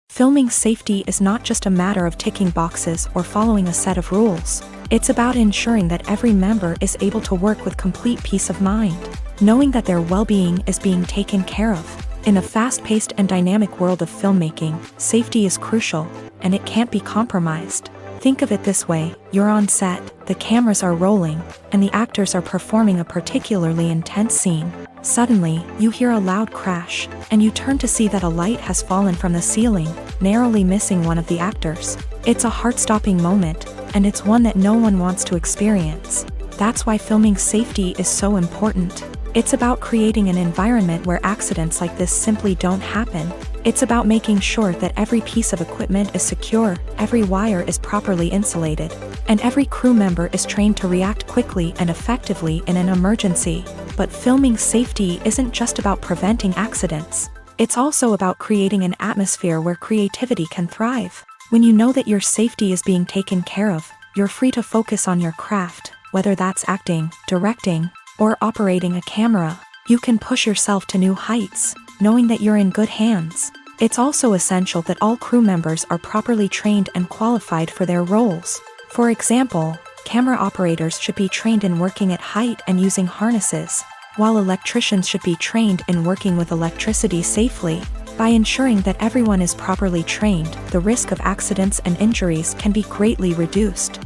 Filming safety is not just a matter of ticking boxes or following a set of rules. It's about ensuring that every member is able to work with complete peace of mind, knowing that their well-being is being taken care of. In a fast-paced and dynamic world of filmmaking, safety is crucial, and it can't be compromised. Think of it this way: you're on set, the cameras are rolling, and the actors are performing a particularly intense scene. Suddenly, you hear a loud crash, and you turn to see that a light has fallen from the ceiling, narrowly missing one of the actors. It's a heart-stopping moment, and it's one that no one wants to experience. That's why filming safety is so important. It's about creating an environment where accidents like this simply don't happen. It's about making sure that every piece of equipment is secure, every wire is properly insulated, and every crew member is trained to react quickly and effectively in an emergency. But filming safety isn't just about preventing accidents. It's also about creating an atmosphere where creativity can thrive. When you know that your safety is being taken care of, you're free to focus on your craft, whether that's acting, directing, or operating a camera. You can push yourself to new heights, knowing that you're in good hands. It's also essential that all crew members are properly trained and qualified for their roles. For example, camera operators should be trained in working at height and using harnesses, while electricians should be trained in working with electricity safely. By ensuring that everyone is properly trained, the risk of accidents and injuries can be greatly reduced.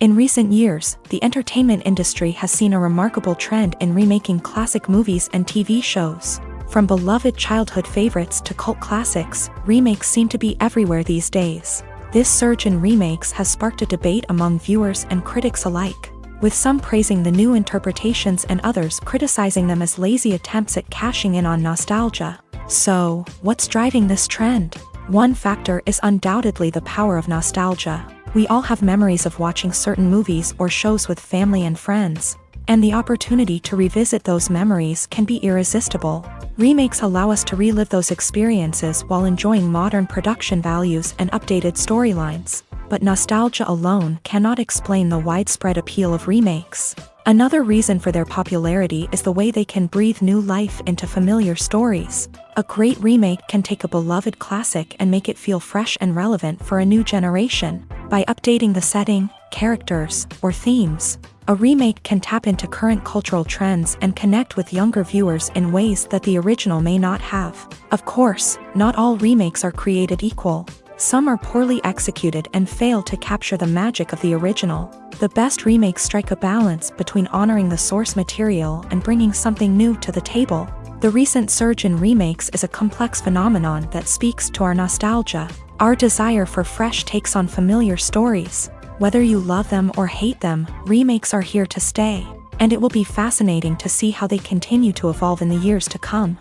In recent years, the entertainment industry has seen a remarkable trend in remaking classic movies and TV shows. From beloved childhood favorites to cult classics, remakes seem to be everywhere these days. This surge in remakes has sparked a debate among viewers and critics alike, with some praising the new interpretations and others criticizing them as lazy attempts at cashing in on nostalgia. So, what's driving this trend? One factor is undoubtedly the power of nostalgia. We all have memories of watching certain movies or shows with family and friends, and the opportunity to revisit those memories can be irresistible. Remakes allow us to relive those experiences while enjoying modern production values and updated storylines. But nostalgia alone cannot explain the widespread appeal of remakes. Another reason for their popularity is the way they can breathe new life into familiar stories. A great remake can take a beloved classic and make it feel fresh and relevant for a new generation. By updating the setting, characters, or themes, a remake can tap into current cultural trends and connect with younger viewers in ways that the original may not have. Of course, not all remakes are created equal. Some are poorly executed and fail to capture the magic of the original. The best remakes strike a balance between honoring the source material and bringing something new to the table. The recent surge in remakes is a complex phenomenon that speaks to our nostalgia, our desire for fresh takes on familiar stories. Whether you love them or hate them, remakes are here to stay. and it will be fascinating to see how they continue to evolve in the years to come.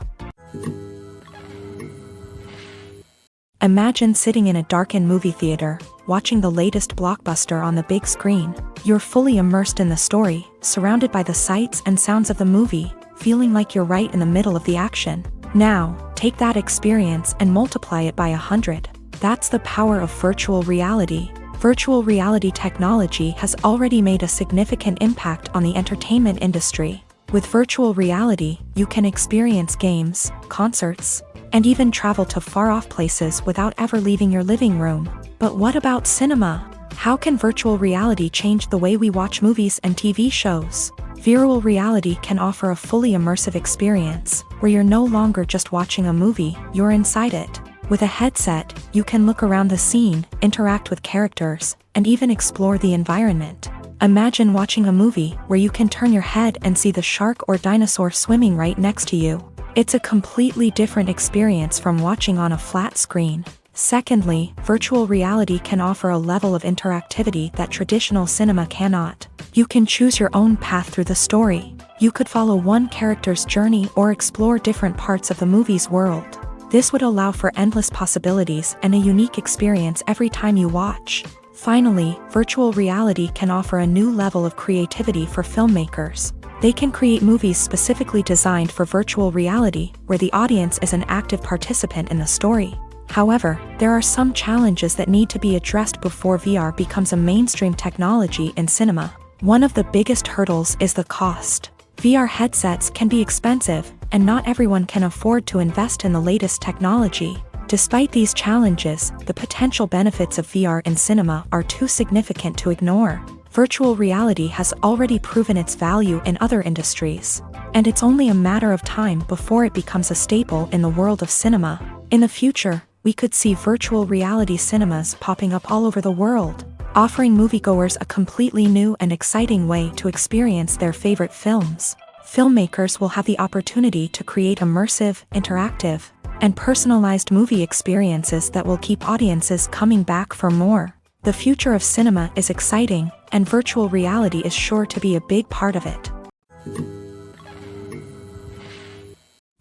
Imagine sitting in a darkened movie theater, watching the latest blockbuster on the big screen. You're fully immersed in the story, surrounded by the sights and sounds of the movie, feeling like you're right in the middle of the action. Now, take that experience and multiply it by 100. That's the power of virtual reality. Virtual reality technology has already made a significant impact on the entertainment industry. With virtual reality, you can experience games, concerts, and even travel to far-off places without ever leaving your living room. But what about cinema? How can virtual reality change the way we watch movies and TV shows? Virtual reality can offer a fully immersive experience, where you're no longer just watching a movie, you're inside it. With a headset, you can look around the scene, interact with characters, and even explore the environment. Imagine watching a movie where you can turn your head and see the shark or dinosaur swimming right next to you. It's a completely different experience from watching on a flat screen. Secondly, virtual reality can offer a level of interactivity that traditional cinema cannot. You can choose your own path through the story. You could follow one character's journey or explore different parts of the movie's world. This would allow for endless possibilities and a unique experience every time you watch. Finally, virtual reality can offer a new level of creativity for filmmakers. They can create movies specifically designed for virtual reality, where the audience is an active participant in the story. However, there are some challenges that need to be addressed before VR becomes a mainstream technology in cinema. One of the biggest hurdles is the cost. VR headsets can be expensive, and not everyone can afford to invest in the latest technology. Despite these challenges, the potential benefits of VR in cinema are too significant to ignore. Virtual reality has already proven its value in other industries, and it's only a matter of time before it becomes a staple in the world of cinema. In the future, we could see virtual reality cinemas popping up all over the world, offering moviegoers a completely new and exciting way to experience their favorite films. Filmmakers will have the opportunity to create immersive, interactive, and personalized movie experiences that will keep audiences coming back for more. The future of cinema is exciting, and virtual reality is sure to be a big part of it.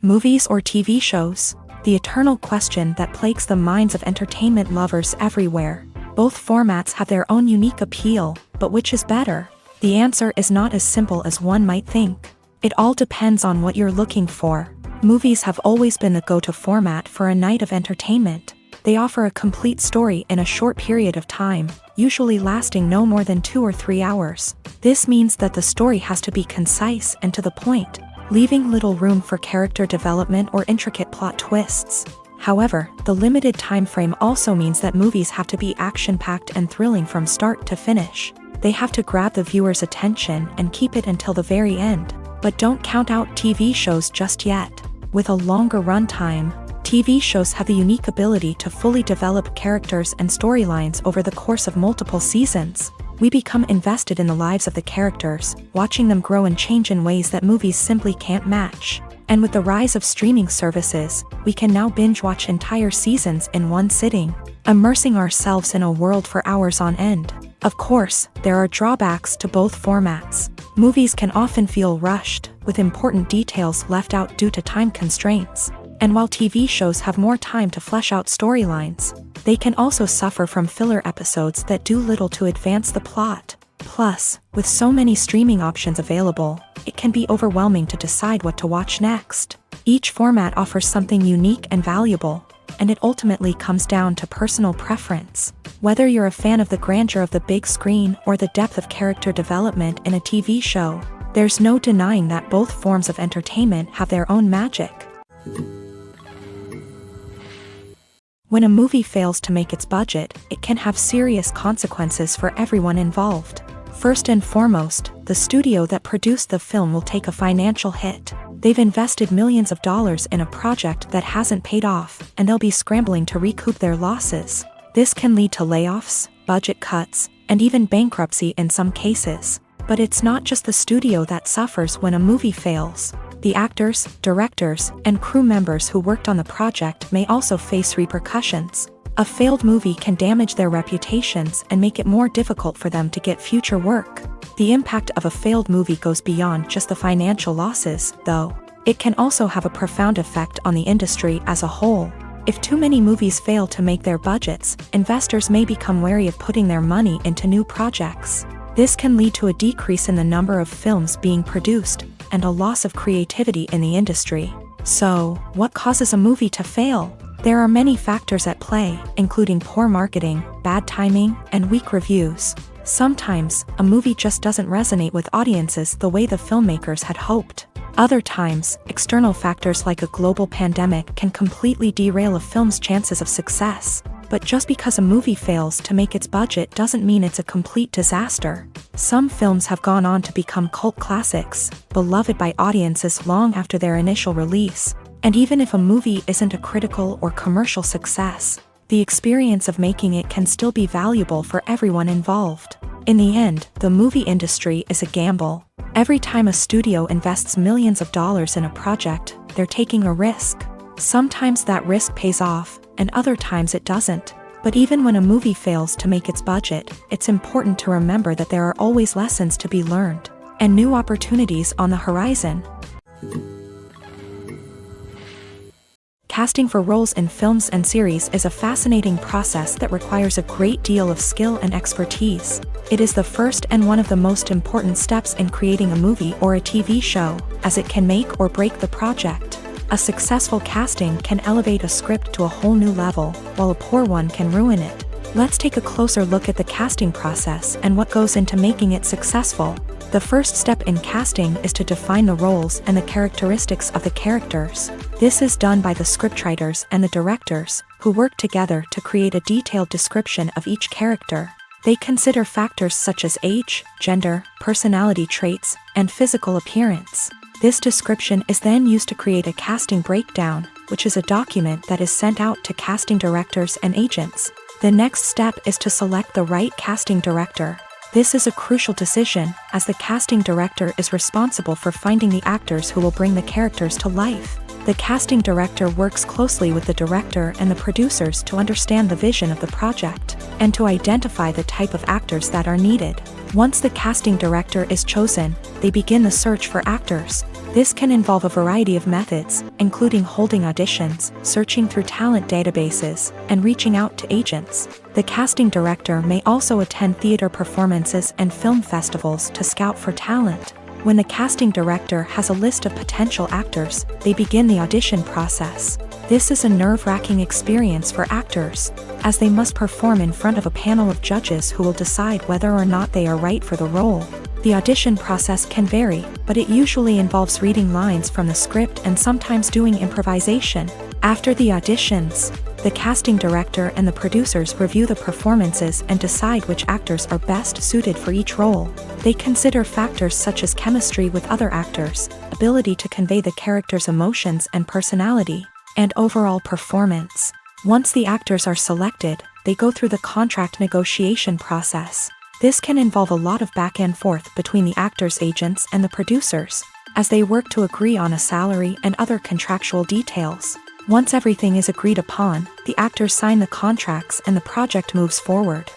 Movies or TV shows? The eternal question that plagues the minds of entertainment lovers everywhere. Both formats have their own unique appeal, but which is better? The answer is not as simple as one might think. It all depends on what you're looking for. Movies have always been the go-to format for a night of entertainment. They offer a complete story in a short period of time, usually lasting no more than 2 or 3 hours. This means that the story has to be concise and to the point, leaving little room for character development or intricate plot twists. However, the limited time frame also means that movies have to be action-packed and thrilling from start to finish. They have to grab the viewer's attention and keep it until the very end. But don't count out TV shows just yet. With a longer runtime, TV shows have the unique ability to fully develop characters and storylines over the course of multiple seasons. We become invested in the lives of the characters, watching them grow and change in ways that movies simply can't match. And with the rise of streaming services, we can now binge-watch entire seasons in one sitting, immersing ourselves in a world for hours on end. Of course, there are drawbacks to both formats. Movies can often feel rushed, with important details left out due to time constraints. And while TV shows have more time to flesh out storylines, they can also suffer from filler episodes that do little to advance the plot. Plus, with so many streaming options available, it can be overwhelming to decide what to watch next. Each format offers something unique and valuable, and it ultimately comes down to personal preference. Whether you're a fan of the grandeur of the big screen or the depth of character development in a TV show, there's no denying that both forms of entertainment have their own magic. When a movie fails to make its budget, it can have serious consequences for everyone involved. First and foremost, the studio that produced the film will take a financial hit. They've invested millions of dollars in a project that hasn't paid off, and they'll be scrambling to recoup their losses. This can lead to layoffs, budget cuts, and even bankruptcy in some cases. But it's not just the studio that suffers when a movie fails. The actors, directors, and crew members who worked on the project may also face repercussions. A failed movie can damage their reputations and make it more difficult for them to get future work. The impact of a failed movie goes beyond just the financial losses, though. It can also have a profound effect on the industry as a whole. If too many movies fail to make their budgets, investors may become wary of putting their money into new projects. This can lead to a decrease in the number of films being produced, and a loss of creativity in the industry. So, what causes a movie to fail? There are many factors at play, including poor marketing, bad timing, and weak reviews. Sometimes, a movie just doesn't resonate with audiences the way the filmmakers had hoped. Other times, external factors like a global pandemic can completely derail a film's chances of success. But just because a movie fails to make its budget doesn't mean it's a complete disaster. Some films have gone on to become cult classics, beloved by audiences long after their initial release. And even if a movie isn't a critical or commercial success, the experience of making it can still be valuable for everyone involved. In the end, the movie industry is a gamble. Every time a studio invests millions of dollars in a project, they're taking a risk. Sometimes that risk pays off, and other times it doesn't. But even when a movie fails to make its budget, it's important to remember that there are always lessons to be learned, and new opportunities on the horizon. Casting for roles in films and series is a fascinating process that requires a great deal of skill and expertise. It is the first and one of the most important steps in creating a movie or a TV show, as it can make or break the project. A successful casting can elevate a script to a whole new level, while a poor one can ruin it. Let's take a closer look at the casting process and what goes into making it successful. The first step in casting is to define the roles and the characteristics of the characters. This is done by the scriptwriters and the directors, who work together to create a detailed description of each character. They consider factors such as age, gender, personality traits, and physical appearance. This description is then used to create a casting breakdown, which is a document that is sent out to casting directors and agents. The next step is to select the right casting director. This is a crucial decision, as the casting director is responsible for finding the actors who will bring the characters to life. The casting director works closely with the director and the producers to understand the vision of the project, and to identify the type of actors that are needed. Once the casting director is chosen, they begin the search for actors. This can involve a variety of methods, including holding auditions, searching through talent databases, and reaching out to agents. The casting director may also attend theater performances and film festivals to scout for talent. When the casting director has a list of potential actors, they begin the audition process. This is a nerve-wracking experience for actors, as they must perform in front of a panel of judges who will decide whether or not they are right for the role. The audition process can vary, but it usually involves reading lines from the script and sometimes doing improvisation. After the auditions, the casting director and the producers review the performances and decide which actors are best suited for each role. They consider factors such as chemistry with other actors, ability to convey the character's emotions and personality, and overall performance. Once the actors are selected, they go through the contract negotiation process. This can involve a lot of back and forth between the actors' agents and the producers, as they work to agree on a salary and other contractual details. Once everything is agreed upon, the actors sign the contracts and the project moves forward.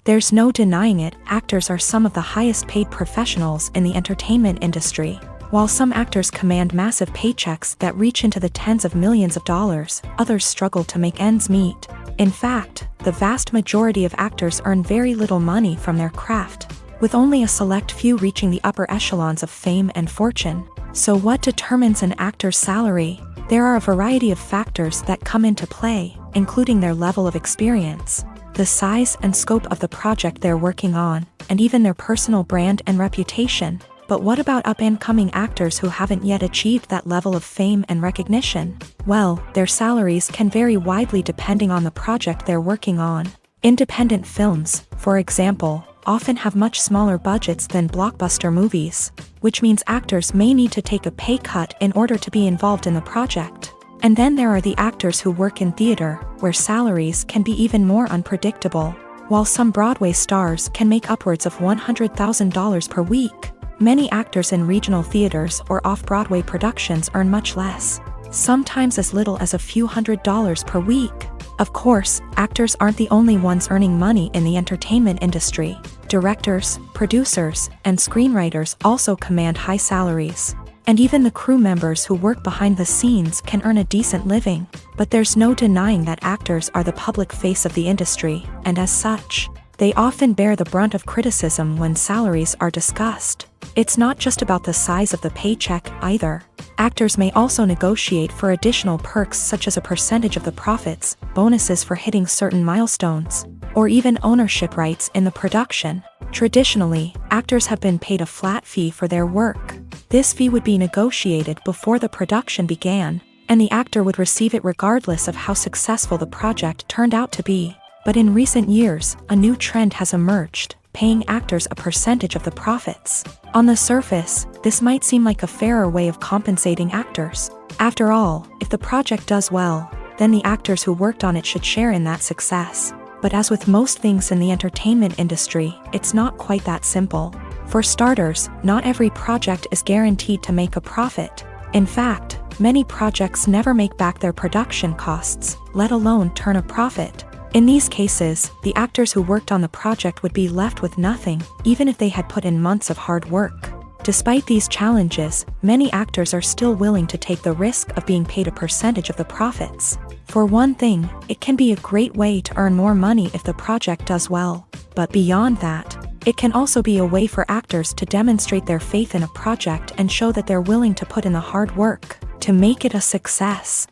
There's no denying it, actors are some of the highest paid professionals in the entertainment industry. While some actors command massive paychecks that reach into the tens of millions of dollars, others struggle to make ends meet. In fact, the vast majority of actors earn very little money from their craft, with only a select few reaching the upper echelons of fame and fortune. So what determines an actor's salary? There are a variety of factors that come into play, including their level of experience, the size and scope of the project they're working on, and even their personal brand and reputation. But what about up-and-coming actors who haven't yet achieved that level of fame and recognition? Well, their salaries can vary widely depending on the project they're working on. Independent films, for example, often have much smaller budgets than blockbuster movies, which means actors may need to take a pay cut in order to be involved in the project. And then there are the actors who work in theater, where salaries can be even more unpredictable. While some Broadway stars can make upwards of $100,000 per week, many actors in regional theaters or off-Broadway productions earn much less. sometimes as little as a few $100s per week. Of course, actors aren't the only ones earning money in the entertainment industry. Directors, producers, and screenwriters also command high salaries. And even the crew members who work behind the scenes can earn a decent living. But there's no denying that actors are the public face of the industry, and as such, they often bear the brunt of criticism when salaries are discussed. It's not just about the size of the paycheck, either. Actors may also negotiate for additional perks such as a percentage of the profits, bonuses for hitting certain milestones, or even ownership rights in the production. Traditionally, actors have been paid a flat fee for their work. This fee would be negotiated before the production began, and the actor would receive it regardless of how successful the project turned out to be. But in recent years, a new trend has emerged, paying actors a percentage of the profits. On the surface, this might seem like a fairer way of compensating actors. After all, if the project does well, then the actors who worked on it should share in that success. But as with most things in the entertainment industry, it's not quite that simple. For starters, not every project is guaranteed to make a profit. In fact, many projects never make back their production costs, let alone turn a profit. In these cases, the actors who worked on the project would be left with nothing, even if they had put in months of hard work. Despite these challenges, many actors are still willing to take the risk of being paid a percentage of the profits. For one thing, it can be a great way to earn more money if the project does well. But beyond that, it can also be a way for actors to demonstrate their faith in a project and show that they're willing to put in the hard work to make it a success.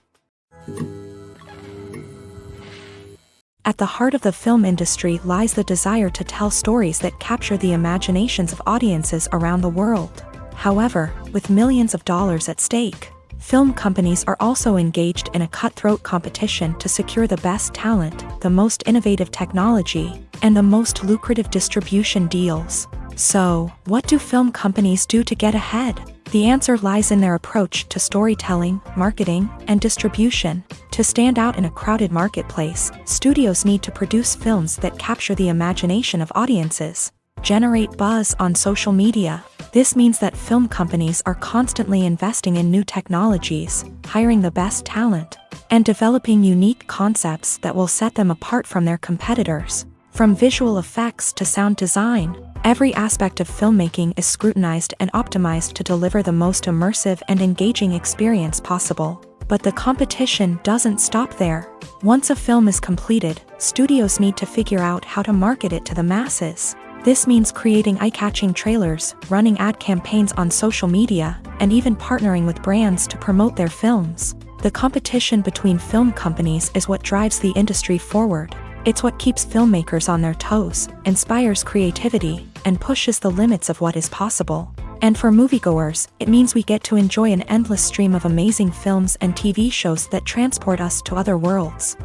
At the heart of the film industry lies the desire to tell stories that capture the imaginations of audiences around the world. However, with millions of dollars at stake, film companies are also engaged in a cutthroat competition to secure the best talent, the most innovative technology, and the most lucrative distribution deals. So, what do film companies do to get ahead? The answer lies in their approach to storytelling, marketing, and distribution. To stand out in a crowded marketplace, studios need to produce films that capture the imagination of audiences, generate buzz on social media. This means that film companies are constantly investing in new technologies, hiring the best talent, and developing unique concepts that will set them apart from their competitors. From visual effects to sound design, every aspect of filmmaking is scrutinized and optimized to deliver the most immersive and engaging experience possible. But the competition doesn't stop there. Once a film is completed, studios need to figure out how to market it to the masses. This means creating eye-catching trailers, running ad campaigns on social media, and even partnering with brands to promote their films. The competition between film companies is what drives the industry forward. It's what keeps filmmakers on their toes, inspires creativity, and pushes the limits of what is possible. And for moviegoers, it means we get to enjoy an endless stream of amazing films and TV shows that transport us to other worlds.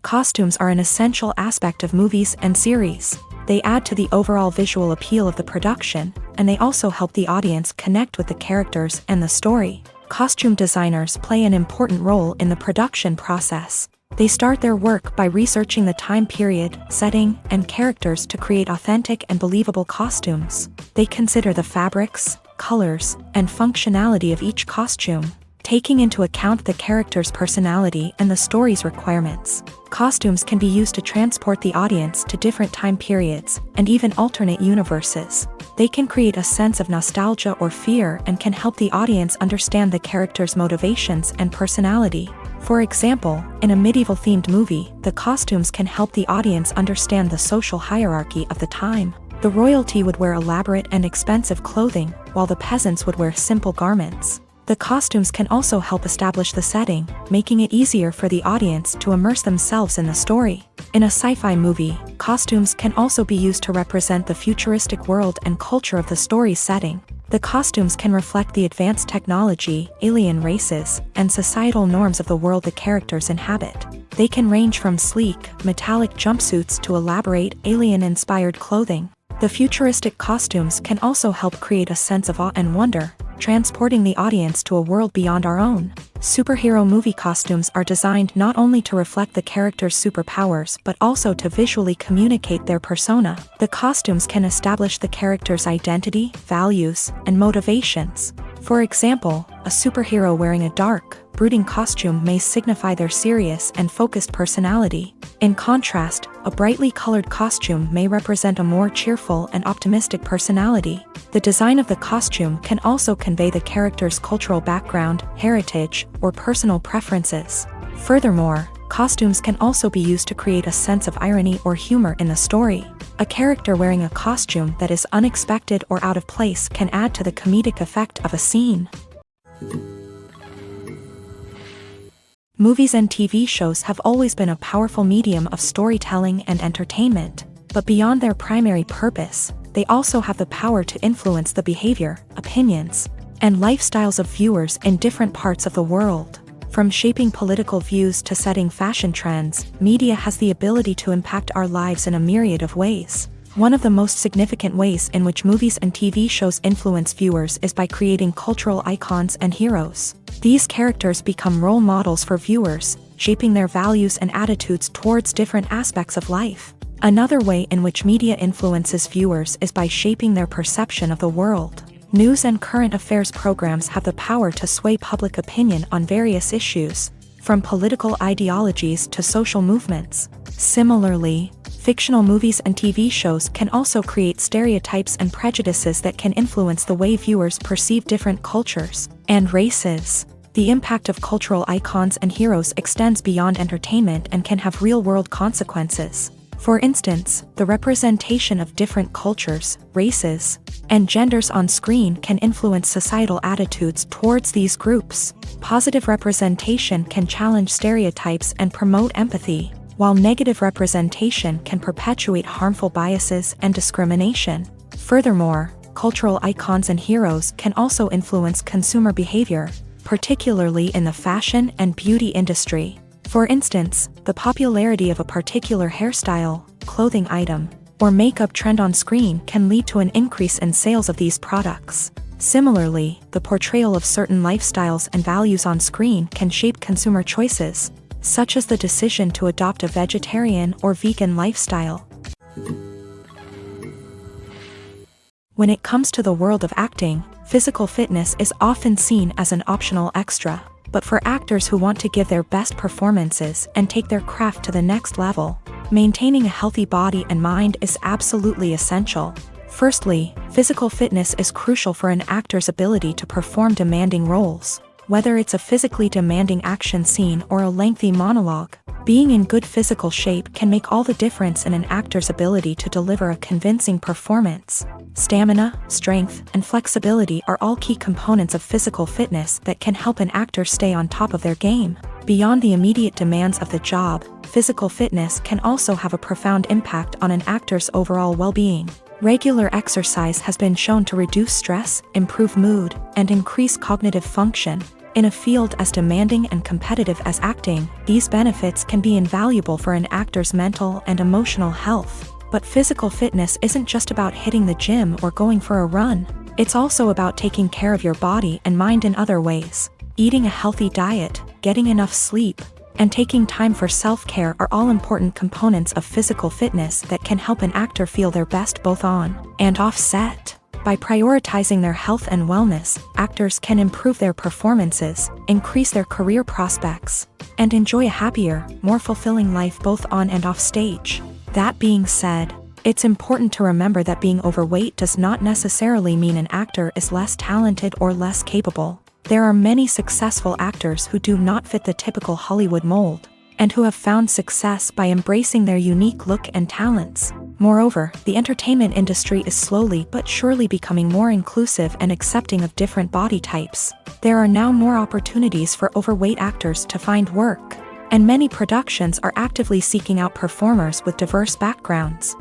Costumes are an essential aspect of movies and series. They add to the overall visual appeal of the production, and they also help the audience connect with the characters and the story. Costume designers play an important role in the production process. They start their work by researching the time period, setting, and characters to create authentic and believable costumes. They consider the fabrics, colors, and functionality of each costume, taking into account the character's personality and the story's requirements. Costumes can be used to transport the audience to different time periods and even alternate universes. They can create a sense of nostalgia or fear and can help the audience understand the character's motivations and personality. For example, in a medieval-themed movie, the costumes can help the audience understand the social hierarchy of the time. The royalty would wear elaborate and expensive clothing, while the peasants would wear simple garments. The costumes can also help establish the setting, making it easier for the audience to immerse themselves in the story. In a sci-fi movie, costumes can also be used to represent the futuristic world and culture of the story's setting. The costumes can reflect the advanced technology, alien races, and societal norms of the world the characters inhabit. They can range from sleek, metallic jumpsuits to elaborate, alien-inspired clothing. The futuristic costumes can also help create a sense of awe and wonder, transporting the audience to a world beyond our own. Superhero movie costumes are designed not only to reflect the character's superpowers but also to visually communicate their persona. The costumes can establish the character's identity, values, and motivations. For example, a superhero wearing a dark, brooding costume may signify their serious and focused personality. In contrast, a brightly colored costume may represent a more cheerful and optimistic personality. The design of the costume can also convey the character's cultural background, heritage, or personal preferences. Furthermore, costumes can also be used to create a sense of irony or humor in the story. A character wearing a costume that is unexpected or out of place can add to the comedic effect of a scene. Movies and TV shows have always been a powerful medium of storytelling and entertainment, but beyond their primary purpose, they also have the power to influence the behavior, opinions, and lifestyles of viewers in different parts of the world. From shaping political views to setting fashion trends, media has the ability to impact our lives in a myriad of ways. One of the most significant ways in which movies and TV shows influence viewers is by creating cultural icons and heroes. These characters become role models for viewers, shaping their values and attitudes towards different aspects of life. Another way in which media influences viewers is by shaping their perception of the world. News and current affairs programs have the power to sway public opinion on various issues, from political ideologies to social movements. Similarly, fictional movies and TV shows can also create stereotypes and prejudices that can influence the way viewers perceive different cultures and races. The impact of cultural icons and heroes extends beyond entertainment and can have real-world consequences. For instance, the representation of different cultures, races, and genders on screen can influence societal attitudes towards these groups. Positive representation can challenge stereotypes and promote empathy, while negative representation can perpetuate harmful biases and discrimination. Furthermore, cultural icons and heroes can also influence consumer behavior, particularly in the fashion and beauty industry. For instance, the popularity of a particular hairstyle, clothing item, or makeup trend on screen can lead to an increase in sales of these products. Similarly, the portrayal of certain lifestyles and values on screen can shape consumer choices, such as the decision to adopt a vegetarian or vegan lifestyle. When it comes to the world of acting, physical fitness is often seen as an optional extra. But for actors who want to give their best performances and take their craft to the next level, maintaining a healthy body and mind is absolutely essential. Firstly, physical fitness is crucial for an actor's ability to perform demanding roles. Whether it's a physically demanding action scene or a lengthy monologue, being in good physical shape can make all the difference in an actor's ability to deliver a convincing performance. Stamina, strength, and flexibility are all key components of physical fitness that can help an actor stay on top of their game. Beyond the immediate demands of the job, physical fitness can also have a profound impact on an actor's overall well-being. Regular exercise has been shown to reduce stress, improve mood, and increase cognitive function. In a field as demanding and competitive as acting, these benefits can be invaluable for an actor's mental and emotional health. But physical fitness isn't just about hitting the gym or going for a run. It's also about taking care of your body and mind in other ways. Eating a healthy diet, getting enough sleep, and taking time for self-care are all important components of physical fitness that can help an actor feel their best both on and off set. By prioritizing their health and wellness, actors can improve their performances, increase their career prospects, and enjoy a happier, more fulfilling life both on and off stage. That being said, it's important to remember that being overweight does not necessarily mean an actor is less talented or less capable. There are many successful actors who do not fit the typical Hollywood mold, and who have found success by embracing their unique look and talents. Moreover, the entertainment industry is slowly but surely becoming more inclusive and accepting of different body types. There are now more opportunities for overweight actors to find work, and many productions are actively seeking out performers with diverse backgrounds.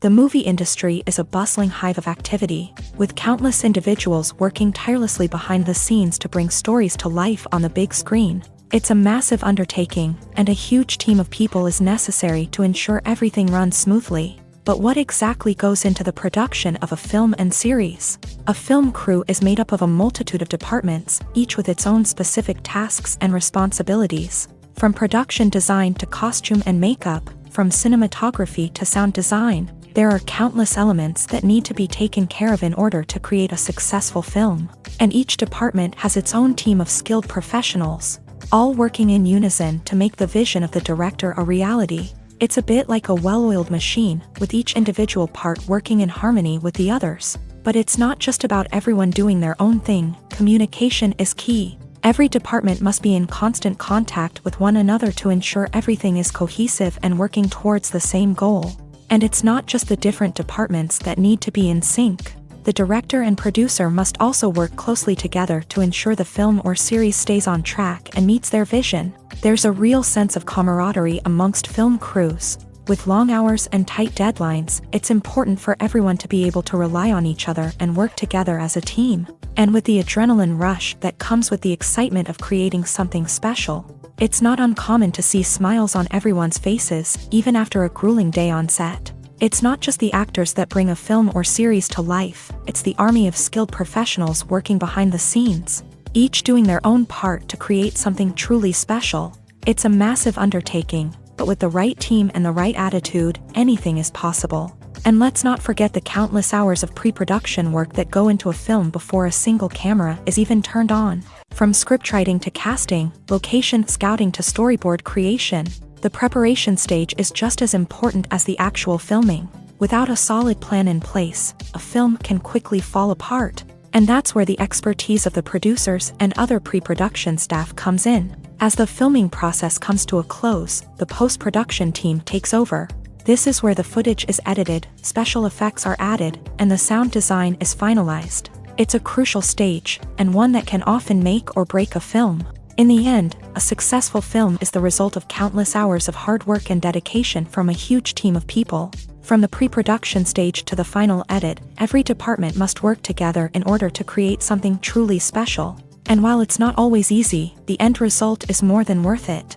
The movie industry is a bustling hive of activity, with countless individuals working tirelessly behind the scenes to bring stories to life on the big screen. It's a massive undertaking, and a huge team of people is necessary to ensure everything runs smoothly. But what exactly goes into the production of a film and series? A film crew is made up of a multitude of departments, each with its own specific tasks and responsibilities. From production design to costume and makeup, from cinematography to sound design, There are countless elements that need to be taken care of in order to create a successful film, and each department has its own team of skilled professionals, all working in unison to make the vision of the director a reality. It's a bit like a well-oiled machine, with each individual part working in harmony with the others. But it's not just about everyone doing their own thing. Communication is key. Every department must be in constant contact with one another to ensure everything is cohesive and working towards the same goal. And it's not just the different departments that need to be in sync. The director and producer must also work closely together to ensure the film or series stays on track and meets their vision. There's a real sense of camaraderie amongst film crews. With long hours and tight deadlines, it's important for everyone to be able to rely on each other and work together as a team. And with the adrenaline rush that comes with the excitement of creating something special, it's not uncommon to see smiles on everyone's faces, even after a grueling day on set. It's not just the actors that bring a film or series to life, it's the army of skilled professionals working behind the scenes, each doing their own part to create something truly special. It's a massive undertaking, but with the right team and the right attitude, anything is possible. And let's not forget the countless hours of pre-production work that go into a film before a single camera is even turned on. From scriptwriting to casting, location scouting to storyboard creation, the preparation stage is just as important as the actual filming. Without a solid plan in place, a film can quickly fall apart. And that's where the expertise of the producers and other pre-production staff comes in. As the filming process comes to a close, the post-production team takes over. This is where the footage is edited, special effects are added, and the sound design is finalized. It's a crucial stage, and one that can often make or break a film. In the end, a successful film is the result of countless hours of hard work and dedication from a huge team of people. From the pre-production stage to the final edit, every department must work together in order to create something truly special. And while it's not always easy, the end result is more than worth it.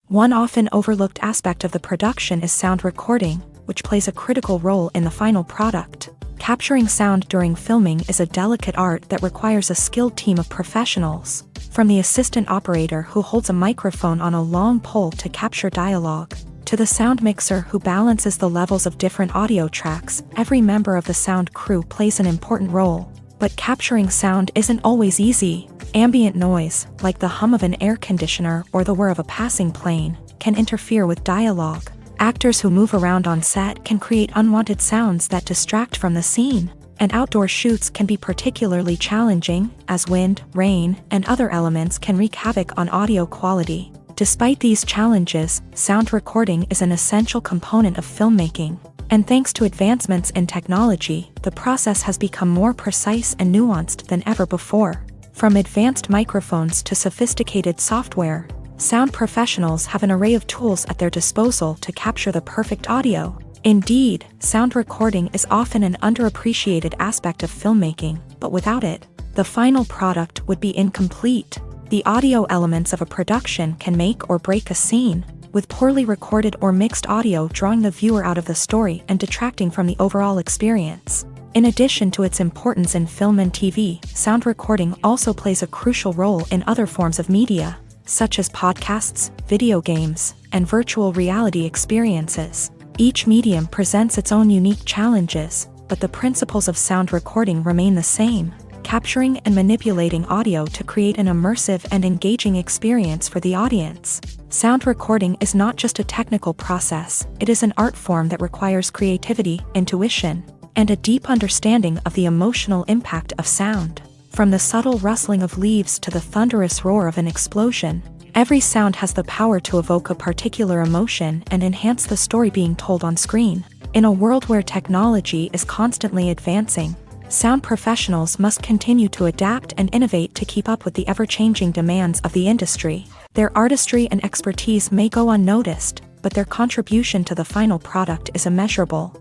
One often overlooked aspect of the production is sound recording, which plays a critical role in the final product. Capturing sound during filming is a delicate art that requires a skilled team of professionals. From the assistant operator who holds a microphone on a long pole to capture dialogue, to the sound mixer who balances the levels of different audio tracks, every member of the sound crew plays an important role. But capturing sound isn't always easy. Ambient noise, like the hum of an air conditioner or the whir of a passing plane, can interfere with dialogue. Actors who move around on set can create unwanted sounds that distract from the scene. And outdoor shoots can be particularly challenging, as wind, rain, and other elements can wreak havoc on audio quality. Despite these challenges, sound recording is an essential component of filmmaking. And thanks to advancements in technology, the process has become more precise and nuanced than ever before. From advanced microphones to sophisticated software, sound professionals have an array of tools at their disposal to capture the perfect audio. Indeed, sound recording is often an underappreciated aspect of filmmaking, but without it, the final product would be incomplete. The audio elements of a production can make or break a scene, with poorly recorded or mixed audio drawing the viewer out of the story and detracting from the overall experience. In addition to its importance in film and TV, sound recording also plays a crucial role in other forms of media, such as podcasts, video games, and virtual reality experiences. Each medium presents its own unique challenges, but the principles of sound recording remain the same, capturing and manipulating audio to create an immersive and engaging experience for the audience. Sound recording is not just a technical process, it is an art form that requires creativity, intuition, and a deep understanding of the emotional impact of sound. From the subtle rustling of leaves to the thunderous roar of an explosion, every sound has the power to evoke a particular emotion and enhance the story being told on screen. In a world where technology is constantly advancing, sound professionals must continue to adapt and innovate to keep up with the ever-changing demands of the industry. Their artistry and expertise may go unnoticed, but their contribution to the final product is immeasurable.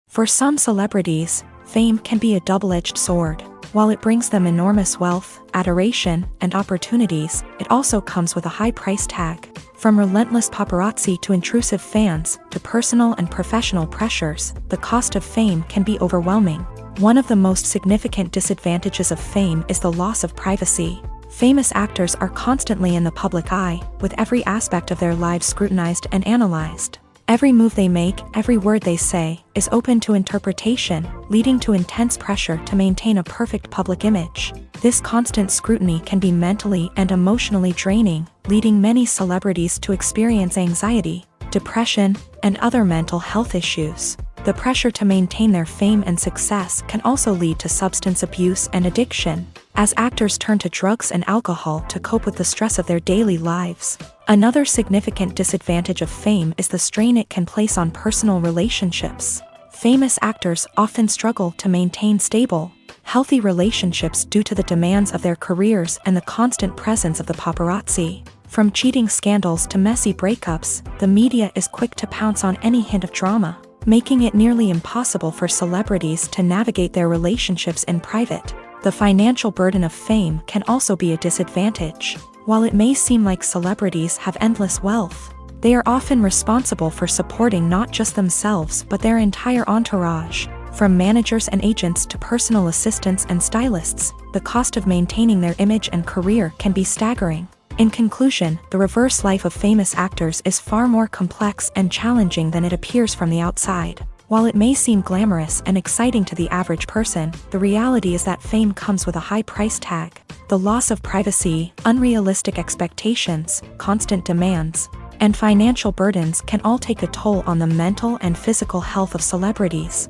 For some celebrities, fame can be a double-edged sword. While it brings them enormous wealth, adoration, and opportunities, it also comes with a high price tag. From relentless paparazzi to intrusive fans, to personal and professional pressures, the cost of fame can be overwhelming. One of the most significant disadvantages of fame is the loss of privacy. Famous actors are constantly in the public eye, with every aspect of their lives scrutinized and analyzed. Every move they make, every word they say, is open to interpretation, leading to intense pressure to maintain a perfect public image. This constant scrutiny can be mentally and emotionally draining, leading many celebrities to experience anxiety, depression, and other mental health issues. The pressure to maintain their fame and success can also lead to substance abuse and addiction, as actors turn to drugs and alcohol to cope with the stress of their daily lives. Another significant disadvantage of fame is the strain it can place on personal relationships. Famous actors often struggle to maintain stable, healthy relationships due to the demands of their careers and the constant presence of the paparazzi. From cheating scandals to messy breakups, the media is quick to pounce on any hint of drama, making it nearly impossible for celebrities to navigate their relationships in private. The financial burden of fame can also be a disadvantage. While it may seem like celebrities have endless wealth, they are often responsible for supporting not just themselves but their entire entourage. From managers and agents to personal assistants and stylists, the cost of maintaining their image and career can be staggering. In conclusion, the reverse life of famous actors is far more complex and challenging than it appears from the outside. While it may seem glamorous and exciting to the average person, the reality is that fame comes with a high price tag. The loss of privacy, unrealistic expectations, constant demands, and financial burdens can all take a toll on the mental and physical health of celebrities.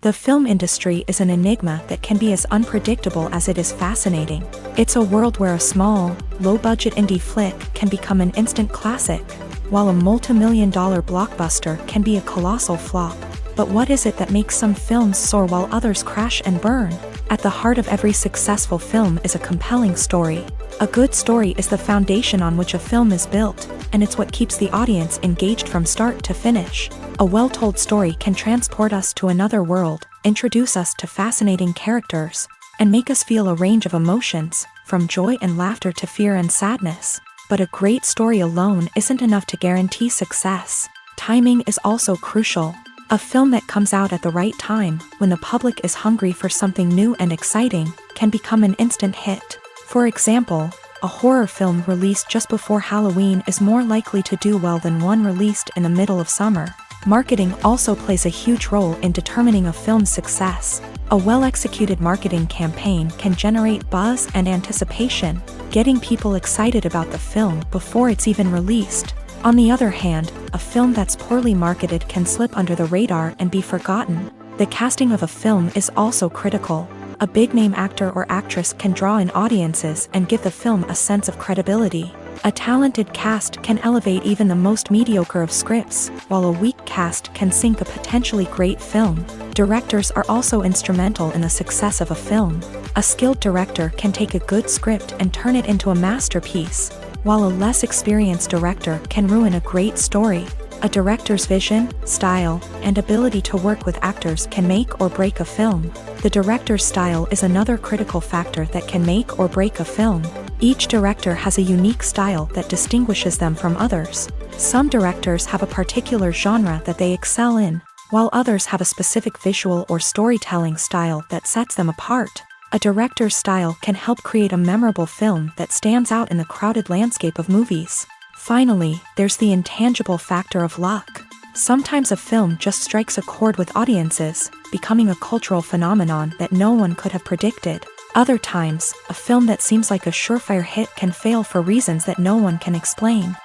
The film industry is an enigma that can be as unpredictable as it is fascinating. It's a world where a small, low-budget indie flick can become an instant classic, while a multi-million-dollar blockbuster can be a colossal flop. But what is it that makes some films soar while others crash and burn? At the heart of every successful film is a compelling story. A good story is the foundation on which a film is built, and it's what keeps the audience engaged from start to finish. A well-told story can transport us to another world, introduce us to fascinating characters, and make us feel a range of emotions, from joy and laughter to fear and sadness. But a great story alone isn't enough to guarantee success. Timing is also crucial. A film that comes out at the right time, when the public is hungry for something new and exciting, can become an instant hit. For example, a horror film released just before Halloween is more likely to do well than one released in the middle of summer. Marketing also plays a huge role in determining a film's success. A well-executed marketing campaign can generate buzz and anticipation, getting people excited about the film before it's even released. On the other hand, a film that's poorly marketed can slip under the radar and be forgotten. The casting of a film is also critical. A big-name actor or actress can draw in audiences and give the film a sense of credibility. A talented cast can elevate even the most mediocre of scripts, while a weak cast can sink a potentially great film. Directors are also instrumental in the success of a film. A skilled director can take a good script and turn it into a masterpiece, while a less experienced director can ruin a great story. A director's vision, style, and ability to work with actors can make or break a film. The director's style is another critical factor that can make or break a film. Each director has a unique style that distinguishes them from others. Some directors have a particular genre that they excel in, while others have a specific visual or storytelling style that sets them apart. A director's style can help create a memorable film that stands out in the crowded landscape of movies. Finally, there's the intangible factor of luck. Sometimes a film just strikes a chord with audiences, becoming a cultural phenomenon that no one could have predicted. Other times, a film that seems like a surefire hit can fail for reasons that no one can explain.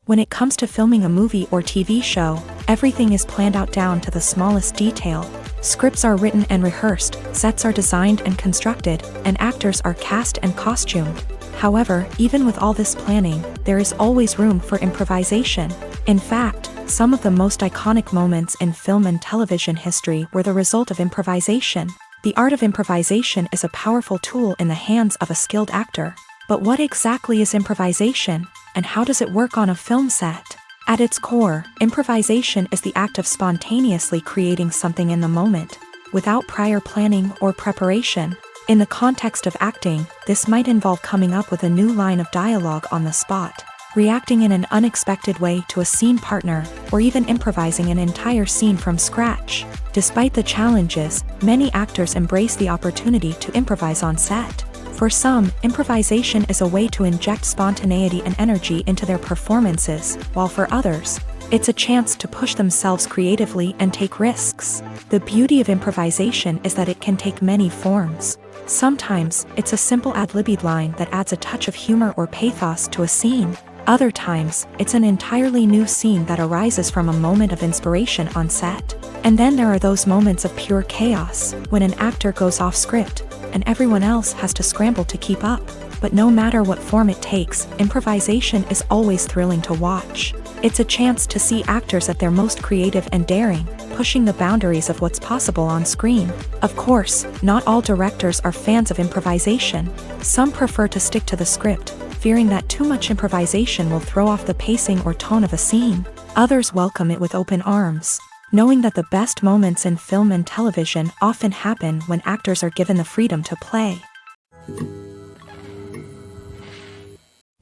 When it comes to filming a movie or TV show, everything is planned out down to the smallest detail. Scripts are written and rehearsed, sets are designed and constructed, and actors are cast and costumed. However, even with all this planning, there is always room for improvisation. In fact, some of the most iconic moments in film and television history were the result of improvisation. The art of improvisation is a powerful tool in the hands of a skilled actor. But what exactly is improvisation, and how does it work on a film set? At its core, improvisation is the act of spontaneously creating something in the moment, without prior planning or preparation. In the context of acting, this might involve coming up with a new line of dialogue on the spot, reacting in an unexpected way to a scene partner, or even improvising an entire scene from scratch. Despite the challenges, many actors embrace the opportunity to improvise on set. For some, improvisation is a way to inject spontaneity and energy into their performances, while for others, it's a chance to push themselves creatively and take risks. The beauty of improvisation is that it can take many forms. Sometimes, it's a simple ad-libbed line that adds a touch of humor or pathos to a scene. Other times, it's an entirely new scene that arises from a moment of inspiration on set. And then there are those moments of pure chaos, when an actor goes off script, and everyone else has to scramble to keep up. But no matter what form it takes, improvisation is always thrilling to watch. It's a chance to see actors at their most creative and daring, pushing the boundaries of what's possible on screen. Of course, not all directors are fans of improvisation. Some prefer to stick to the script, fearing that too much improvisation will throw off the pacing or tone of a scene. Others welcome it with open arms, knowing that the best moments in film and television often happen when actors are given the freedom to play.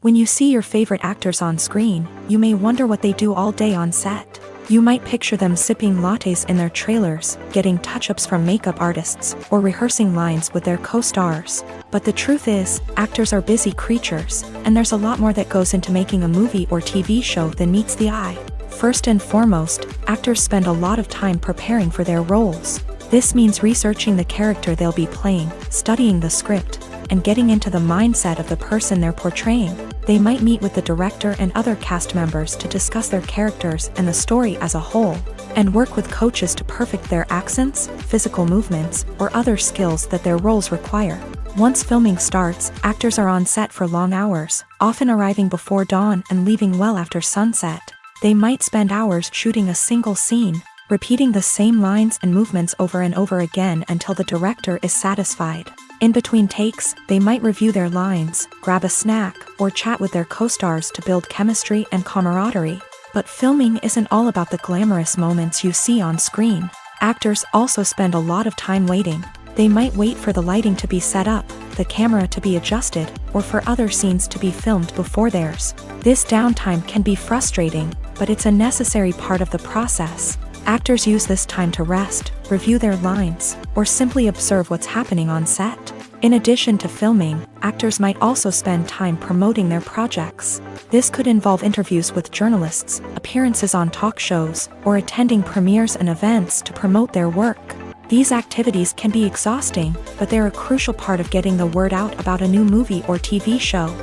When you see your favorite actors on screen, you may wonder what they do all day on set. You might picture them sipping lattes in their trailers, getting touch-ups from makeup artists, or rehearsing lines with their co-stars. But the truth is, actors are busy creatures, and there's a lot more that goes into making a movie or TV show than meets the eye. First and foremost, actors spend a lot of time preparing for their roles. This means researching the character they'll be playing, studying the script, and getting into the mindset of the person they're portraying. They might meet with the director and other cast members to discuss their characters and the story as a whole, and work with coaches to perfect their accents, physical movements, or other skills that their roles require. Once filming starts, actors are on set for long hours, often arriving before dawn and leaving well after sunset. They might spend hours shooting a single scene, repeating the same lines and movements over and over again until the director is satisfied. In between takes, they might review their lines, grab a snack, or chat with their co-stars to build chemistry and camaraderie. But filming isn't all about the glamorous moments you see on screen. Actors also spend a lot of time waiting. They might wait for the lighting to be set up, the camera to be adjusted, or for other scenes to be filmed before theirs. This downtime can be frustrating, but it's a necessary part of the process. Actors use this time to rest, review their lines, or simply observe what's happening on set. In addition to filming, actors might also spend time promoting their projects. This could involve interviews with journalists, appearances on talk shows, or attending premieres and events to promote their work. These activities can be exhausting, but they're a crucial part of getting the word out about a new movie or TV show.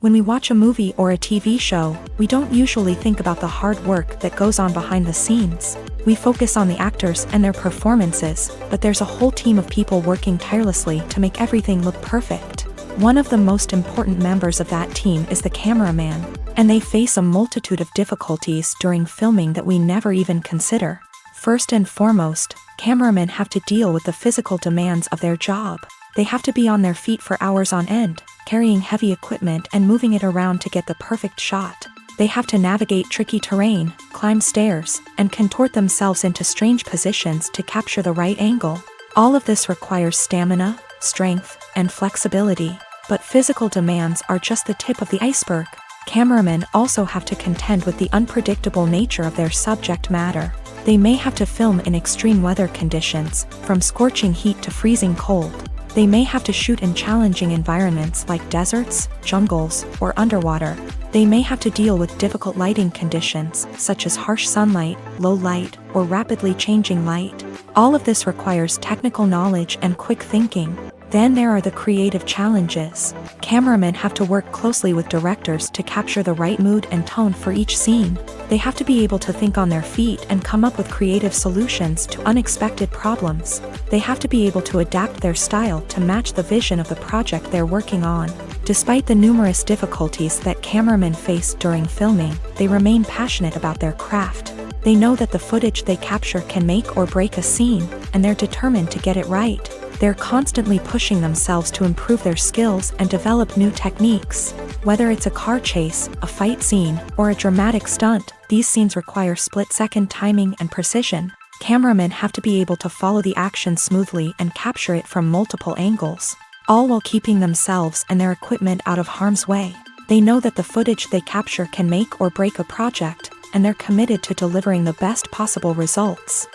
When we watch a movie or a TV show, we don't usually think about the hard work that goes on behind the scenes. We focus on the actors and their performances, but there's a whole team of people working tirelessly to make everything look perfect. One of the most important members of that team is the cameraman, and they face a multitude of difficulties during filming that we never even consider. First and foremost, cameramen have to deal with the physical demands of their job. They have to be on their feet for hours on end, carrying heavy equipment and moving it around to get the perfect shot. They have to navigate tricky terrain, climb stairs, and contort themselves into strange positions to capture the right angle. All of this requires stamina, strength, and flexibility. But physical demands are just the tip of the iceberg. Cameramen also have to contend with the unpredictable nature of their subject matter. They may have to film in extreme weather conditions, from scorching heat to freezing cold. They may have to shoot in challenging environments like deserts, jungles, or underwater. They may have to deal with difficult lighting conditions, such as harsh sunlight, low light, or rapidly changing light. All of this requires technical knowledge and quick thinking. Then there are the creative challenges. Cameramen have to work closely with directors to capture the right mood and tone for each scene. They have to be able to think on their feet and come up with creative solutions to unexpected problems. They have to be able to adapt their style to match the vision of the project they're working on. Despite the numerous difficulties that cameramen face during filming, they remain passionate about their craft. They know that the footage they capture can make or break a scene, and they're determined to get it right. They're constantly pushing themselves to improve their skills and develop new techniques. Whether it's a car chase, a fight scene, or a dramatic stunt, these scenes require split-second timing and precision. Cameramen have to be able to follow the action smoothly and capture it from multiple angles. all while keeping themselves and their equipment out of harm's way. They know that the footage they capture can make or break a project, and they're committed to delivering the best possible results.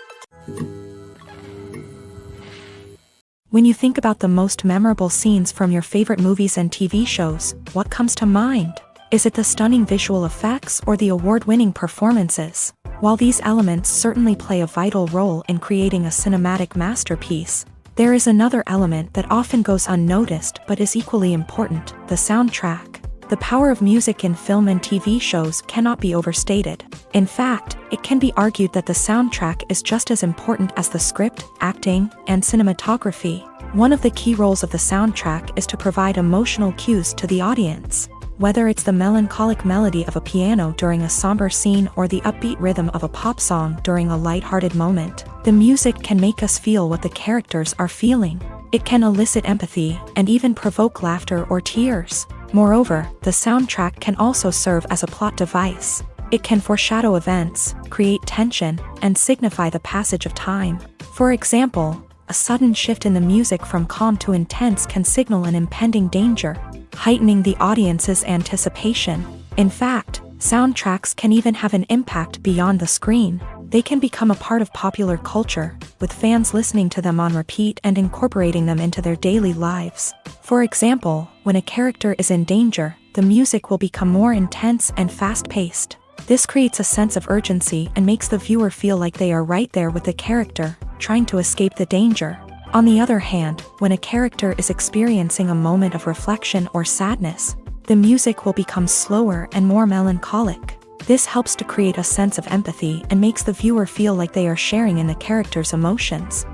When you think about the most memorable scenes from your favorite movies and TV shows, what comes to mind? Is it the stunning visual effects or the award-winning performances? While these elements certainly play a vital role in creating a cinematic masterpiece, there is another element that often goes unnoticed but is equally important: the soundtrack. The power of music in film and TV shows cannot be overstated. In fact, it can be argued that the soundtrack is just as important as the script, acting, and cinematography. One of the key roles of the soundtrack is to provide emotional cues to the audience. Whether it's the melancholic melody of a piano during a somber scene or the upbeat rhythm of a pop song during a light-hearted moment, the music can make us feel what the characters are feeling. It can elicit empathy and even provoke laughter or tears. Moreover, the soundtrack can also serve as a plot device. It can foreshadow events, create tension, and signify the passage of time. For example, a sudden shift in the music from calm to intense can signal an impending danger, heightening the audience's anticipation. In fact, soundtracks can even have an impact beyond the screen. They can become a part of popular culture, with fans listening to them on repeat and incorporating them into their daily lives. For example, when a character is in danger, the music will become more intense and fast-paced. This creates a sense of urgency and makes the viewer feel like they are right there with the character, trying to escape the danger. On the other hand, when a character is experiencing a moment of reflection or sadness, the music will become slower and more melancholic. This helps to create a sense of empathy and makes the viewer feel like they are sharing in the character's emotions.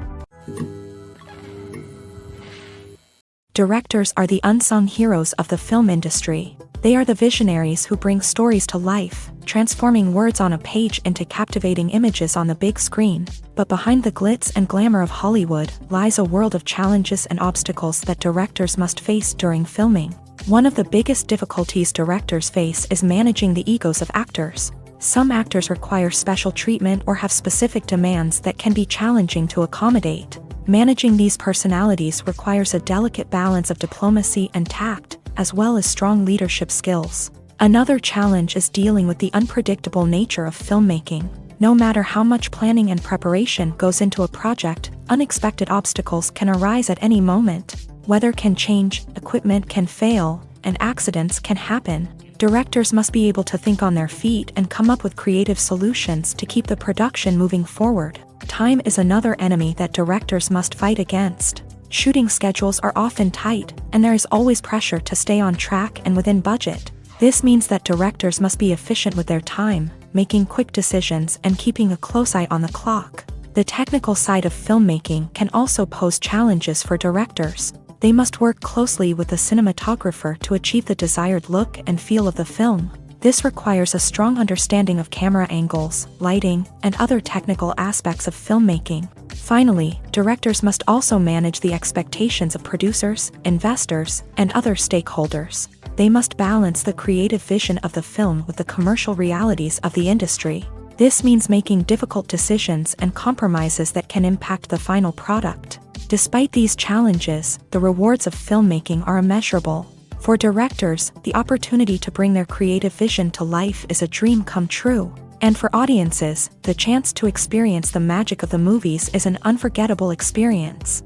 Directors are the unsung heroes of the film industry. They are the visionaries who bring stories to life, transforming words on a page into captivating images on the big screen. But behind the glitz and glamour of Hollywood lies a world of challenges and obstacles that directors must face during filming. One of the biggest difficulties directors face is managing the egos of actors. Some actors require special treatment or have specific demands that can be challenging to accommodate. Managing these personalities requires a delicate balance of diplomacy and tact, as well as strong leadership skills. Another challenge is dealing with the unpredictable nature of filmmaking. No matter how much planning and preparation goes into a project, unexpected obstacles can arise at any moment. Weather can change, equipment can fail, and accidents can happen. Directors must be able to think on their feet and come up with creative solutions to keep the production moving forward. Time is another enemy that directors must fight against. Shooting schedules are often tight, and there is always pressure to stay on track and within budget. This means that directors must be efficient with their time, making quick decisions and keeping a close eye on the clock. The technical side of filmmaking can also pose challenges for directors. They must work closely with the cinematographer to achieve the desired look and feel of the film. This requires a strong understanding of camera angles, lighting, and other technical aspects of filmmaking. Finally, directors must also manage the expectations of producers, investors, and other stakeholders. They must balance the creative vision of the film with the commercial realities of the industry. This means making difficult decisions and compromises that can impact the final product. Despite these challenges, the rewards of filmmaking are immeasurable. For directors, the opportunity to bring their creative vision to life is a dream come true. And for audiences, the chance to experience the magic of the movies is an unforgettable experience.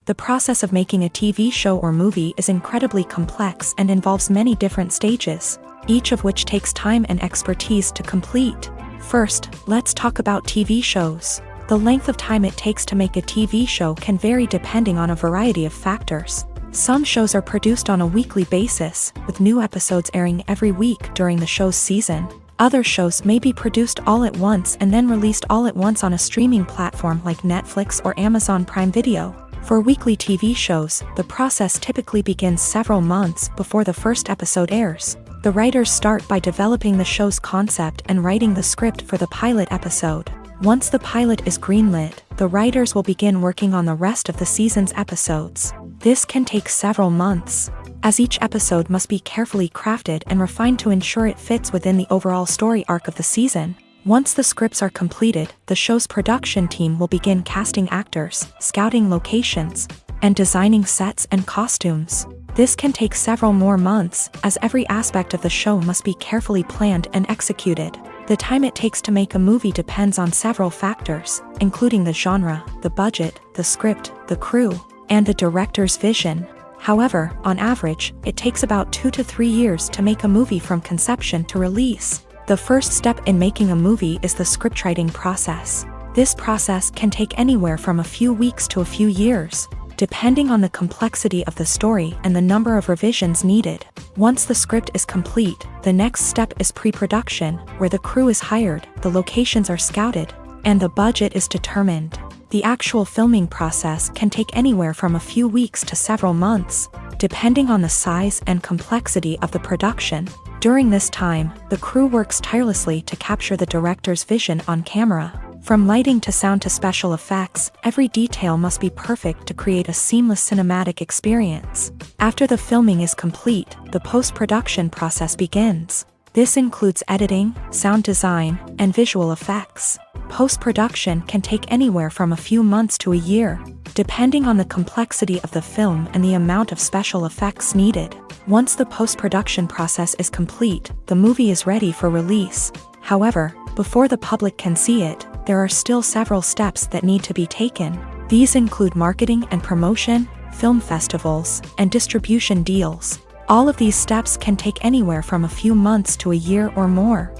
The process of making a TV show or movie is incredibly complex and involves many different stages, each of which takes time and expertise to complete. First, let's talk about TV shows. The length of time it takes to make a TV show can vary depending on a variety of factors. Some shows are produced on a weekly basis, with new episodes airing every week during the show's season. Other shows may be produced all at once and then released all at once on a streaming platform like Netflix or Amazon Prime Video. For weekly TV shows, the process typically begins several months before the first episode airs. The writers start by developing the show's concept and writing the script for the pilot episode. Once the pilot is greenlit, the writers will begin working on the rest of the season's episodes. This can take several months, as each episode must be carefully crafted and refined to ensure it fits within the overall story arc of the season. Once the scripts are completed, the show's production team will begin casting actors, scouting locations, and designing sets and costumes. This can take several more months, as every aspect of the show must be carefully planned and executed. The time it takes to make a movie depends on several factors, including the genre, the budget, the script, the crew, and the director's vision. However, on average, it takes about 2 to 3 years to make a movie from conception to release. The first step in making a movie is the scriptwriting process. This process can take anywhere from a few weeks to a few years, depending on the complexity of the story and the number of revisions needed. Once the script is complete, the next step is pre-production, where the crew is hired, the locations are scouted, and the budget is determined. The actual filming process can take anywhere from a few weeks to several months, depending on the size and complexity of the production. During this time, the crew works tirelessly to capture the director's vision on camera. From lighting to sound to special effects, every detail must be perfect to create a seamless cinematic experience. After the filming is complete, the post-production process begins. This includes editing, sound design, and visual effects. Post-production can take anywhere from a few months to a year, depending on the complexity of the film and the amount of special effects needed. Once the post-production process is complete, the movie is ready for release. However, before the public can see it, there are still several steps that need to be taken. These include marketing and promotion, film festivals, and distribution deals. All of these steps can take anywhere from a few months to a year or more.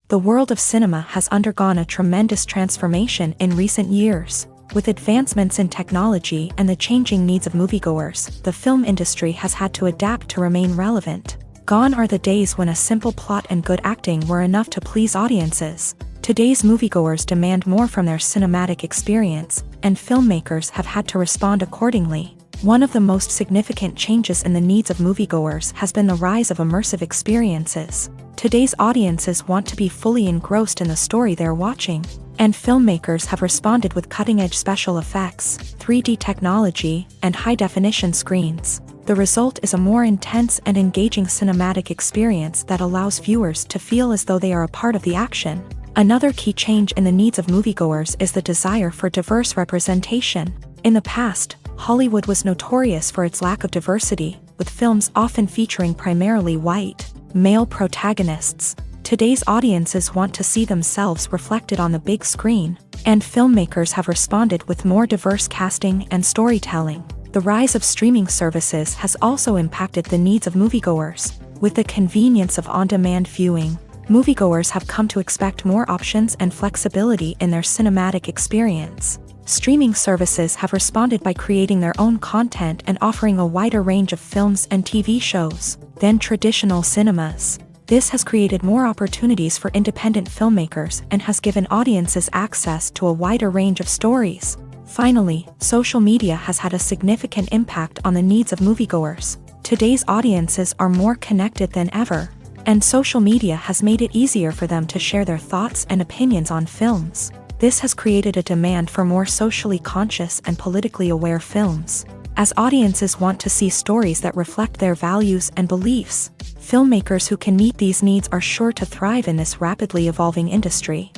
The world of cinema has undergone a tremendous transformation in recent years. With advancements in technology and the changing needs of moviegoers, the film industry has had to adapt to remain relevant. Gone are the days when a simple plot and good acting were enough to please audiences. Today's moviegoers demand more from their cinematic experience, and filmmakers have had to respond accordingly. One of the most significant changes in the needs of moviegoers has been the rise of immersive experiences. Today's audiences want to be fully engrossed in the story they're watching, and filmmakers have responded with cutting-edge special effects, 3D technology, and high-definition screens. The result is a more intense and engaging cinematic experience that allows viewers to feel as though they are a part of the action. Another key change in the needs of moviegoers is the desire for diverse representation. In the past, Hollywood was notorious for its lack of diversity, with films often featuring primarily white, male protagonists. Today's audiences want to see themselves reflected on the big screen, and filmmakers have responded with more diverse casting and storytelling. The rise of streaming services has also impacted the needs of moviegoers. With the convenience of on-demand viewing, moviegoers have come to expect more options and flexibility in their cinematic experience. Streaming services have responded by creating their own content and offering a wider range of films and TV shows than traditional cinemas. This has created more opportunities for independent filmmakers and has given audiences access to a wider range of stories. Finally, social media has had a significant impact on the needs of moviegoers. Today's audiences are more connected than ever, and social media has made it easier for them to share their thoughts and opinions on films. This has created a demand for more socially conscious and politically aware films. As audiences want to see stories that reflect their values and beliefs, filmmakers who can meet these needs are sure to thrive in this rapidly evolving industry.